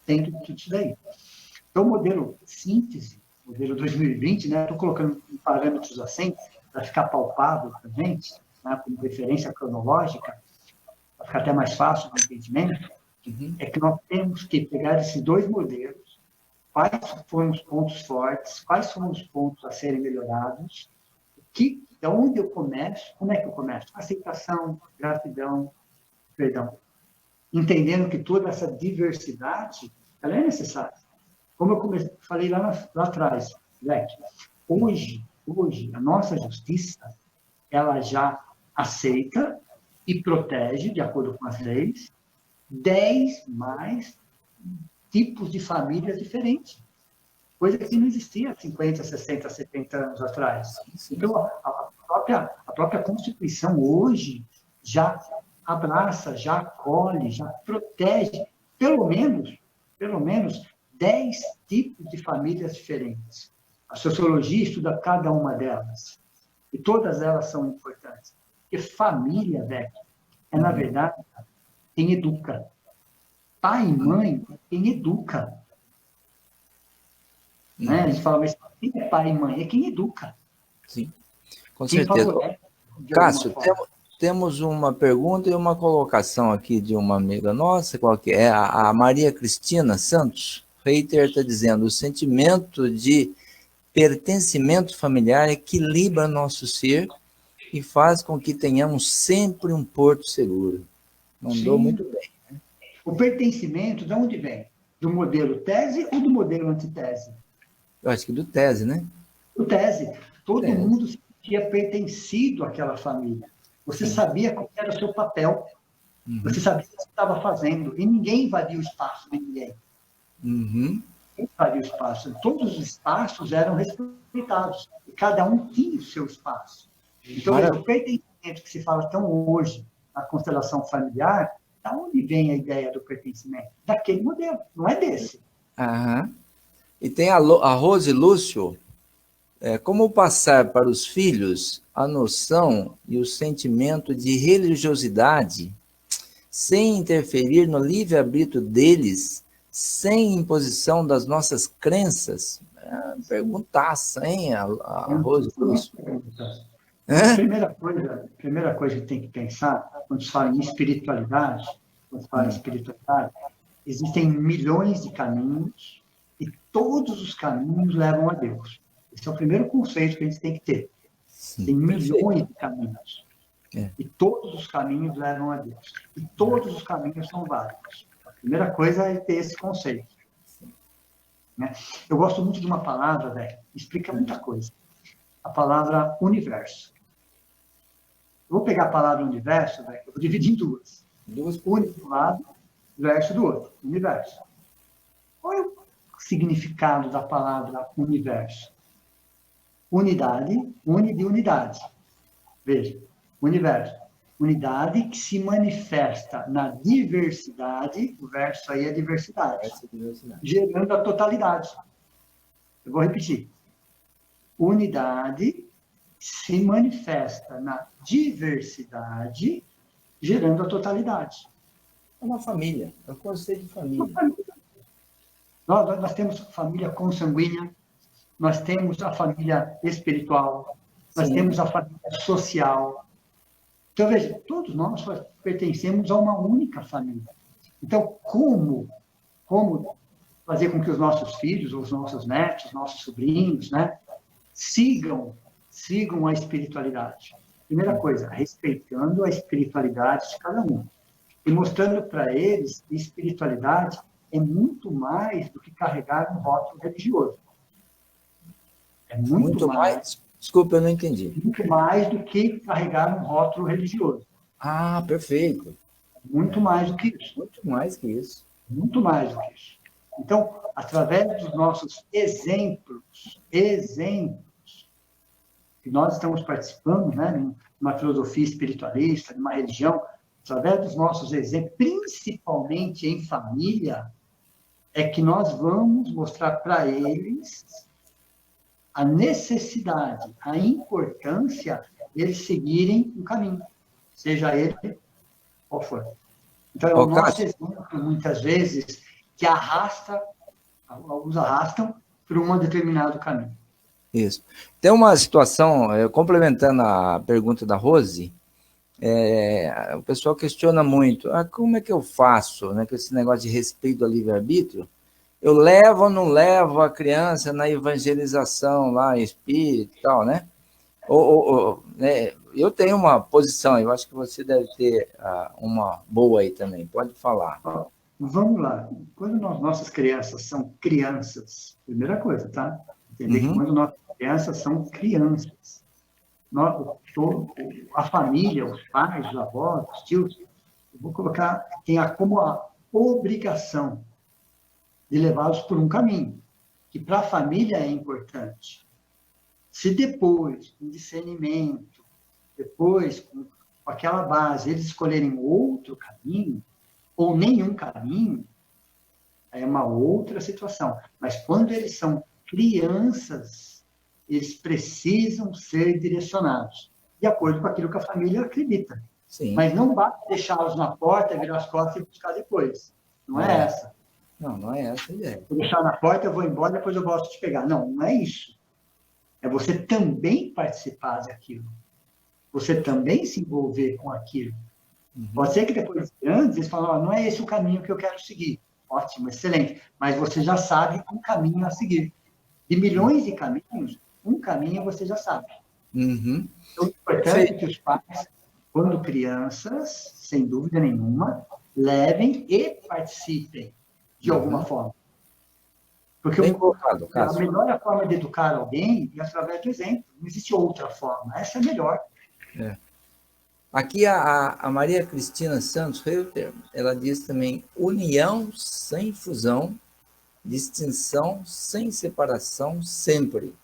dentro de tudo isso daí. Então, o modelo síntese, modelo 2020, né? Estou colocando parâmetros assim, para ficar palpável para a gente, né? Como referência cronológica, para ficar até mais fácil o entendimento. É que nós temos que pegar esses dois modelos, quais foram os pontos fortes, quais foram os pontos a serem melhorados, de onde eu começo, como é que eu começo? Aceitação, gratidão, perdão. Entendendo que toda essa diversidade, ela é necessária. Como eu falei lá atrás, Leque, hoje, a nossa justiça, ela já aceita e protege, de acordo com as leis, 10 mais tipos de famílias diferentes. Coisa que não existia 50, 60, 70 anos atrás. Então, a própria Constituição hoje já abraça, já acolhe, já protege pelo menos 10 tipos de famílias diferentes. A sociologia estuda cada uma delas. E todas elas são importantes. Porque família, velho, é, na verdade, quem educa. Pai e mãe é quem educa. Né? A gente fala, mas quem é pai e mãe? É quem educa. Sim, com certeza. Cássio, temos uma pergunta e uma colocação aqui de uma amiga nossa, qual que é? A Maria Cristina Santos Reiter está dizendo, o sentimento de pertencimento familiar equilibra nosso ser e faz com que tenhamos sempre um porto seguro. Mandou muito bem. Né? O pertencimento, de onde vem? Do modelo tese ou do modelo antitese? Eu acho que do tese, né? Do tese. Todo mundo se sentia pertencido àquela família. Você sabia qual era o seu papel. Você sabia o que você estava fazendo. E ninguém invadia o espaço de ninguém. Ninguém invadia o espaço. Todos os espaços eram respeitados. E cada um tinha o seu espaço. Então, o pertencimento que se fala tão hoje na constelação familiar, da onde vem a ideia do pertencimento? Daquele modelo, não é desse. E tem a Rose Lúcio, como passar para os filhos a noção e o sentimento de religiosidade sem interferir no livre-arbítrio deles, sem imposição das nossas crenças? Perguntaça, hein, a Rose Lúcio? A primeira coisa que tem que pensar, quando se fala em espiritualidade, existem milhões de caminhos e todos os caminhos levam a Deus. Esse é o primeiro conceito que a gente tem que ter. Sim, tem milhões perfeito. de caminhos. É. E todos os caminhos levam a Deus. E todos os caminhos são válidos. A primeira coisa é ter esse conceito. Né? Eu gosto muito de uma palavra, velho, que explica muita coisa. A palavra universo. Eu vou pegar a palavra universo, velho, eu vou dividir em duas. Uni do lado, verso do outro. Universo. Qual é o significado da palavra universo? Unidade, une de unidade. Veja, universo. Unidade que se manifesta na diversidade, o verso aí é diversidade, gerando a totalidade. Eu vou repetir. Unidade se manifesta na diversidade, gerando a totalidade. É uma família, é um conceito de família. Nós temos família consanguínea, nós temos a família espiritual, nós temos a família social. Então, veja, todos nós pertencemos a uma única família. Então, como fazer com que os nossos filhos, os nossos netos, nossos sobrinhos, né, sigam a espiritualidade? Primeira coisa, respeitando a espiritualidade de cada um. E mostrando para eles que espiritualidade é muito mais do que carregar um rótulo religioso. É muito mais. Desculpa, eu não entendi. Muito mais do que carregar um rótulo religioso. Ah, perfeito. Muito mais do que isso. Muito mais que isso. Muito mais do que isso. Então, através dos nossos exemplos, que nós estamos participando, né, numa filosofia espiritualista, numa religião, através dos nossos exemplos, principalmente em família, é que nós vamos mostrar para eles a necessidade, a importância deles seguirem um caminho, seja ele qual for. Então, é o nosso exemplo, muitas vezes, que os arrastam por um determinado caminho. Isso. Tem uma situação, complementando a pergunta da Rose, o pessoal questiona muito, como é que eu faço, né, com esse negócio de respeito ao livre-arbítrio? Eu levo ou não levo a criança na evangelização lá, espírito e tal, né? Né? Eu tenho uma posição, eu acho que você deve ter uma boa aí também, pode falar. Vamos lá. Quando nossas crianças são crianças, primeira coisa, tá? Entender que quando nossas crianças são crianças, a família, os pais, os avós, os tios, eu vou colocar, tem como a obrigação de levá-los por um caminho, que para a família é importante. Se depois, com discernimento, depois, com aquela base, eles escolherem outro caminho, ou nenhum caminho, é uma outra situação. Mas quando eles são crianças, eles precisam ser direcionados, de acordo com aquilo que a família acredita. Sim. Mas não basta deixá-los na porta, virar as costas e buscar depois. Não é essa. Não é essa a ideia. Vou deixar na porta, eu vou embora, depois eu gosto de pegar. Não é isso. É você também participar daquilo. Você também se envolver com aquilo. Pode ser que depois, antes, eles falam, não é esse o caminho que eu quero seguir. Ótimo, excelente. Mas você já sabe um caminho a seguir. De milhões de caminhos, um caminho você já sabe. Então, é importante que os pais, quando crianças, sem dúvida nenhuma, levem e participem de alguma forma. Porque a melhor forma de educar alguém é através do exemplo. Não existe outra forma. Essa é a melhor. Aqui a Maria Cristina Santos Reuter, ela diz também união sem fusão, distinção sem separação sempre.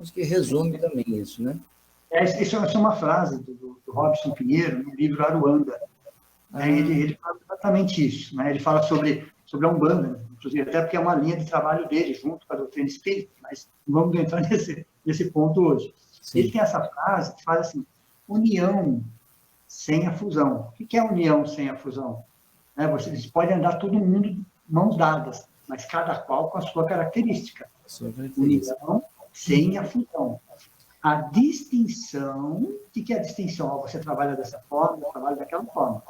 Acho que resume também isso, né? Isso é uma frase do Robson Pinheiro, no livro Aruanda. Ele fala exatamente isso. Né? Ele fala sobre a Umbanda, né? Inclusive, até porque é uma linha de trabalho dele, junto com a doutrina espírita, mas não vamos entrar nesse ponto hoje. Sim. Ele tem essa frase que fala assim, união sem a fusão. O que é união sem a fusão? Vocês podem andar todo mundo mãos dadas, mas cada qual com a sua característica. União sem a fusão. A distinção, o que é a distinção? Você trabalha dessa forma, eu trabalho daquela forma.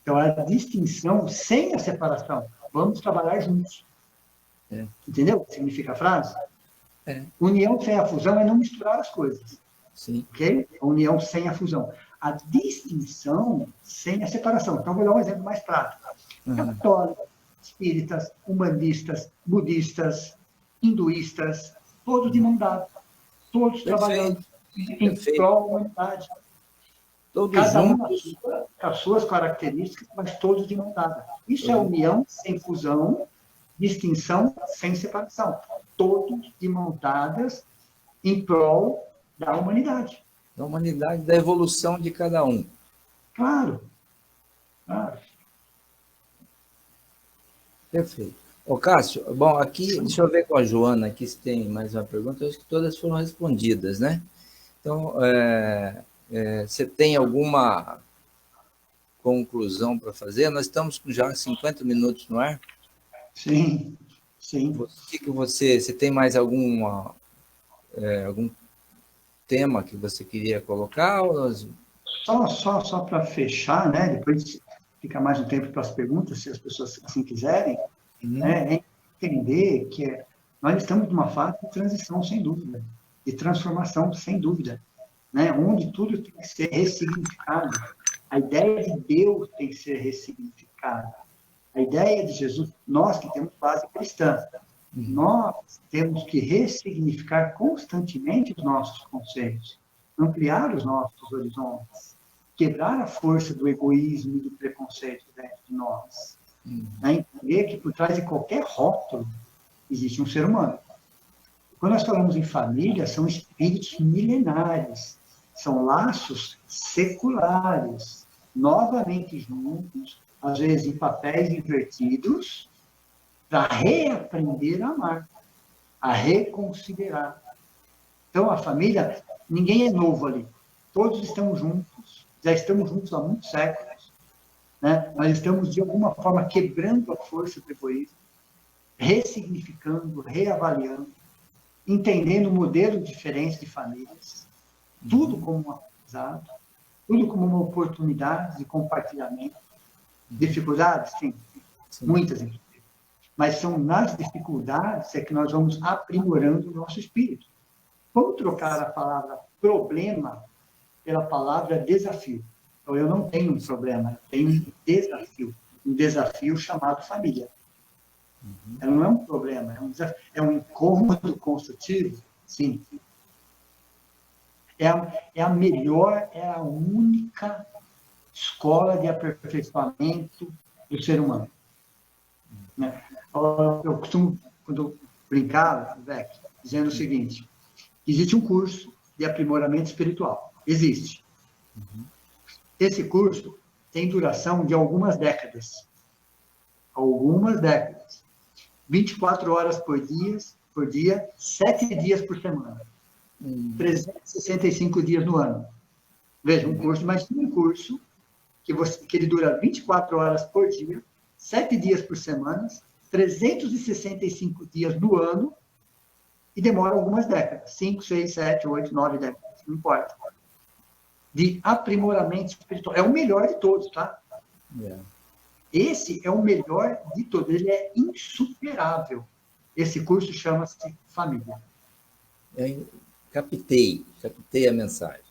Então, a distinção sem a separação. Vamos trabalhar juntos. Entendeu o que significa a frase? União sem a fusão é não misturar as coisas. Sim. Ok? A união sem a fusão. A distinção sem a separação. Então, vou dar um exemplo mais prático. Católicos, espíritas, humanistas, budistas, hinduístas, todos de mão dada. Todos trabalhando em prol da humanidade. Todos Cada um juntos. com as suas características, mas todos de mão dada. Isso é união sem fusão, distinção sem separação. Todos de mão dadas em prol da humanidade. Da humanidade, da evolução de cada um. Claro. Claro. Perfeito. Ô, Cássio, bom, aqui, deixa eu ver com a Joana aqui se tem mais uma pergunta. Eu acho que todas foram respondidas, né? Então, você tem alguma conclusão para fazer? Nós estamos com já 50 minutos no ar. Sim, sim. Você tem mais algum tema que você queria colocar? Só para fechar, né? Depois fica mais um tempo para as perguntas, se as pessoas assim quiserem, né? É entender que nós estamos numa fase de transição, sem dúvida, de transformação, sem dúvida, né? Onde tudo tem que ser ressignificado. A ideia de Deus tem que ser ressignificada. A ideia de Jesus, nós que temos base cristã, nós temos que ressignificar constantemente os nossos conceitos, ampliar os nossos horizontes, quebrar a força do egoísmo e do preconceito dentro de nós. Né? Entender que por trás de qualquer rótulo existe um ser humano. Quando nós falamos em família, são espíritos milenares, são laços seculares, novamente juntos, às vezes em papéis invertidos, para reaprender a amar, a reconsiderar. Então, a família, ninguém é novo ali. Todos estão juntos, já estamos juntos há muitos séculos. Né? Nós estamos, de alguma forma, quebrando a força do egoísmo, ressignificando, reavaliando, entendendo modelos diferentes de famílias, tudo como um aprendizado, tudo como uma oportunidade de compartilhamento. Dificuldades? Sim, muitas, inclusive. Mas são nas dificuldades que nós vamos aprimorando o nosso espírito. Vamos trocar a palavra problema pela palavra desafio. Então, eu não tenho um problema, eu tenho um desafio chamado família. Ela não é um problema, é um incômodo construtivo, sim. É a melhor, é a única escola de aperfeiçoamento do ser humano. Né? Eu costumo, quando eu brincar, Beck, dizendo o seguinte: existe um curso de aprimoramento espiritual. Existe. Esse curso tem duração de algumas décadas. Algumas décadas. 24 horas por dia, 7 dias por semana. 365 dias no ano. Veja, um curso, mas um curso que ele dura 24 horas por dia, 7 dias por semana, 365 dias no ano, e demora algumas décadas, 5, 6, 7, 8, 9 décadas, não importa. De aprimoramento espiritual. É o melhor de todos, tá? Esse é o melhor de todos, ele é insuperável. Esse curso chama-se Família. Captei a mensagem.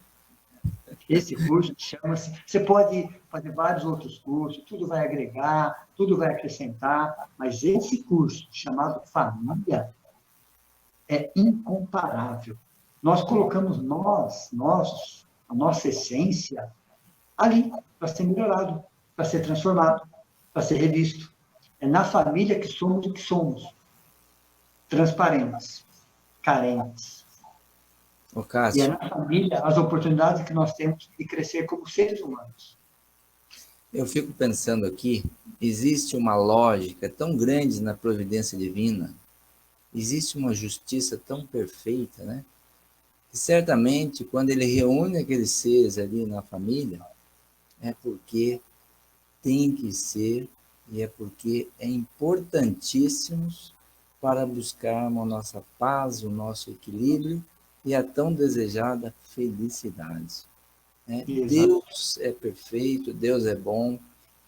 Esse curso chama-se... Você pode fazer vários outros cursos, tudo vai agregar, tudo vai acrescentar, mas esse curso, chamado Família, é incomparável. Nós colocamos a nossa essência, ali, para ser melhorado, para ser transformado, para ser revisto. É na família que somos o que somos. Transparentes, carentes. E é na família as oportunidades que nós temos de crescer como seres humanos. Eu fico pensando aqui, existe uma lógica tão grande na providência divina, existe uma justiça tão perfeita, né? Que certamente, quando ele reúne aqueles seres ali na família, é porque tem que ser e é porque é importantíssimos para buscarmos a nossa paz, o nosso equilíbrio e a tão desejada felicidade. Né? Exato. Deus é perfeito, Deus é bom,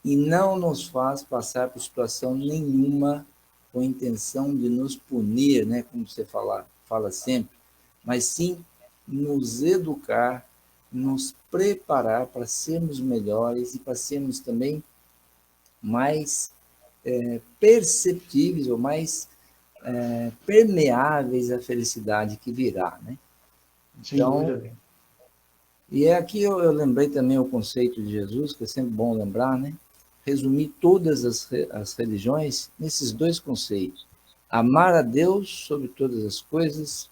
e não nos faz passar por situação nenhuma com a intenção de nos punir, né? Como você fala sempre, mas sim nos educar, nos preparar para sermos melhores e para sermos também mais perceptíveis ou mais permeáveis à felicidade que virá, né? Sem Então, dúvida. e é aqui eu lembrei também o conceito de Jesus, que é sempre bom lembrar, né? Resumir todas as religiões nesses dois conceitos. Amar a Deus sobre todas as coisas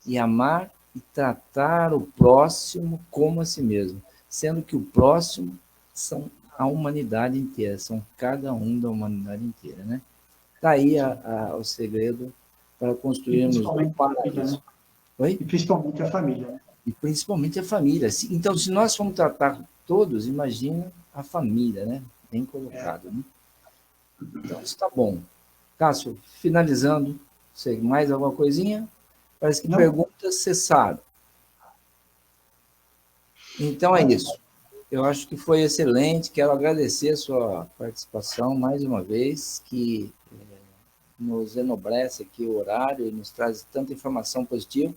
e amar e tratar o próximo como a si mesmo, sendo que o próximo são a humanidade inteira, são cada um da humanidade inteira, né? Está aí o segredo para E construirmos um principalmente a família, paraíso. né? Oi? E principalmente a família, né? E principalmente a família. Então, se nós formos tratar todos, imagina a família, né? Bem colocado, né? Então, está bom. Cássio, finalizando, sei, mais alguma coisinha? Parece que Não, perguntas cessaram. Então é ótimo. isso. Eu acho que foi excelente. Quero agradecer a sua participação mais uma vez, que nos enobrece aqui o horário e nos traz tanta informação positiva.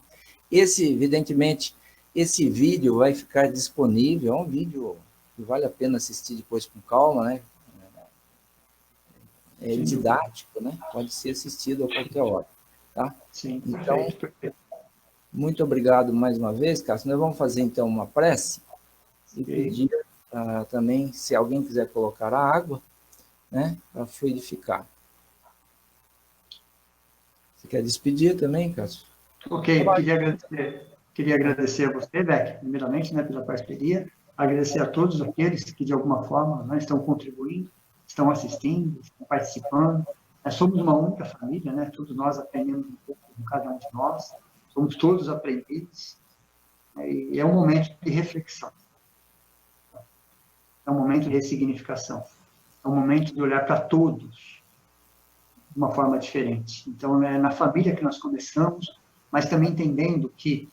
Evidentemente, esse vídeo vai ficar disponível. É um vídeo que vale a pena assistir depois com calma, né? É Sem dúvida. didático, né? Pode ser assistido a qualquer hora, tá? Sim, Então, perfeito, perfeito. muito obrigado mais uma vez, Cássio. Nós vamos fazer então uma prece e E, pedir também, se alguém quiser colocar a água, né, para fluidificar. Você quer despedir também, Cássio? ok, queria agradecer a você, Beck, primeiramente, né, pela parceria, agradecer a todos aqueles que, de alguma forma, né, estão contribuindo, estão assistindo, estão participando. Somos uma única família, né? Todos nós aprendemos um pouco com cada um de nós, somos todos aprendizes, né, e é um momento de reflexão, é um momento de ressignificação, é um momento de olhar para todos de uma forma diferente. Então, é na família que nós começamos, mas também entendendo que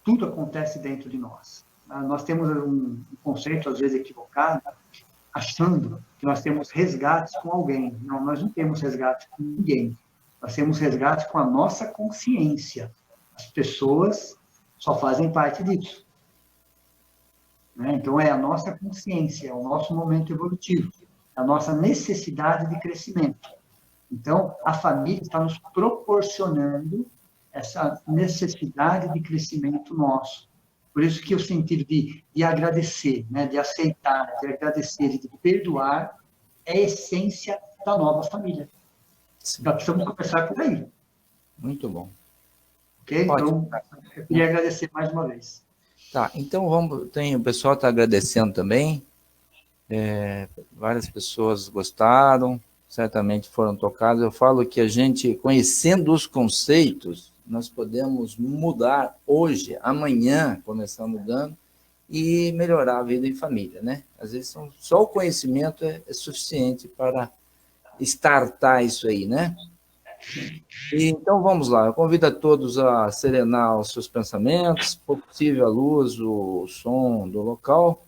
tudo acontece dentro de nós. Nós temos um conceito, às vezes, equivocado, achando que nós temos resgate com alguém. Não, nós não temos resgate com ninguém. Nós temos resgate com a nossa consciência. As pessoas só fazem parte disso. Né? Então, é a nossa consciência, é o nosso momento evolutivo, é a nossa necessidade de crescimento. Então, a família está nos proporcionando essa necessidade de crescimento nosso. Por isso que o sentido de agradecer, né, de aceitar, de agradecer e de perdoar é a essência da nova família. Sim. Nós precisamos começar por aí. Muito bom. Ok? Então, eu queria agradecer mais uma vez. Tá, então o pessoal está agradecendo também. Várias pessoas gostaram, certamente foram tocadas. Eu falo que a gente, conhecendo os conceitos, nós podemos mudar hoje, amanhã, começar mudando e melhorar a vida em família, né? Às vezes só o conhecimento é suficiente para startar isso aí, né? Então vamos lá, eu convido a todos a serenar os seus pensamentos, se for possível a luz, o som do local.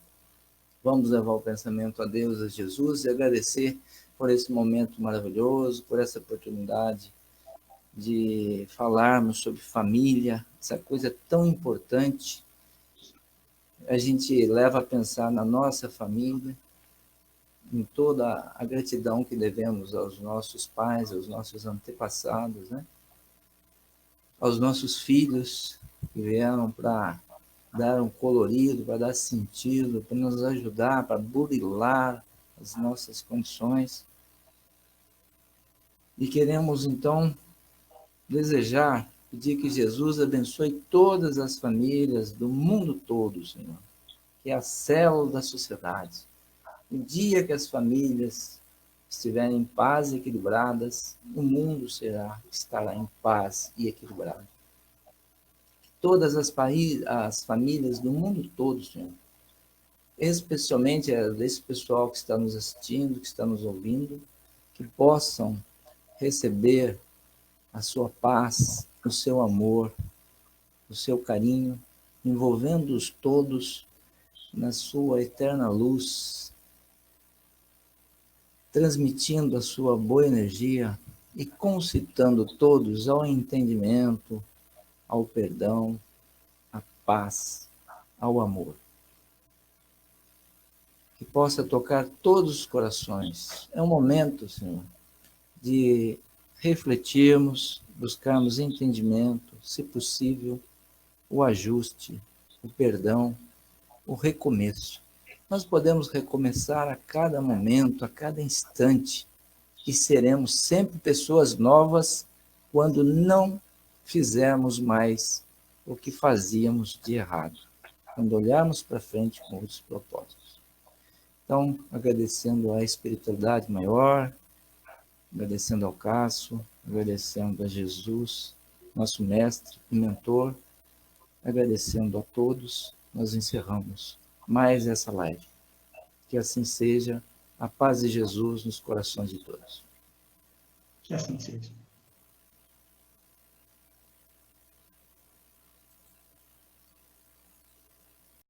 Vamos levar o pensamento a Deus, a Jesus, e agradecer por esse momento maravilhoso, por essa oportunidade de falarmos sobre família, essa coisa tão importante. A gente leva a pensar na nossa família, em toda a gratidão que devemos aos nossos pais, aos nossos antepassados, né? Aos nossos filhos que vieram para dar um colorido, para dar sentido, para nos ajudar, para burilar as nossas condições. E queremos, então, desejar, pedir que Jesus abençoe todas as famílias do mundo todo, Senhor, que é a célula da sociedade. No dia que as famílias estiverem em paz e equilibradas, o mundo estará em paz e equilibrado. Todas as famílias do mundo todo, Senhor, especialmente esse pessoal que está nos assistindo, que está nos ouvindo, que possam receber a sua paz, o seu amor, o seu carinho, envolvendo-os todos na sua eterna luz, transmitindo a sua boa energia e concitando todos ao entendimento, ao perdão, à paz, ao amor. Que possa tocar todos os corações. É um momento, Senhor, de refletirmos, buscarmos entendimento, se possível, o ajuste, o perdão, o recomeço. Nós podemos recomeçar a cada momento, a cada instante, e seremos sempre pessoas novas quando não fizermos mais o que fazíamos de errado, quando olharmos para frente com outros propósitos. Então, agradecendo à espiritualidade maior, agradecendo ao Cássio, agradecendo a Jesus, nosso mestre e mentor, agradecendo a todos, nós encerramos mais essa live. Que assim seja, a paz de Jesus nos corações de todos. Que assim seja.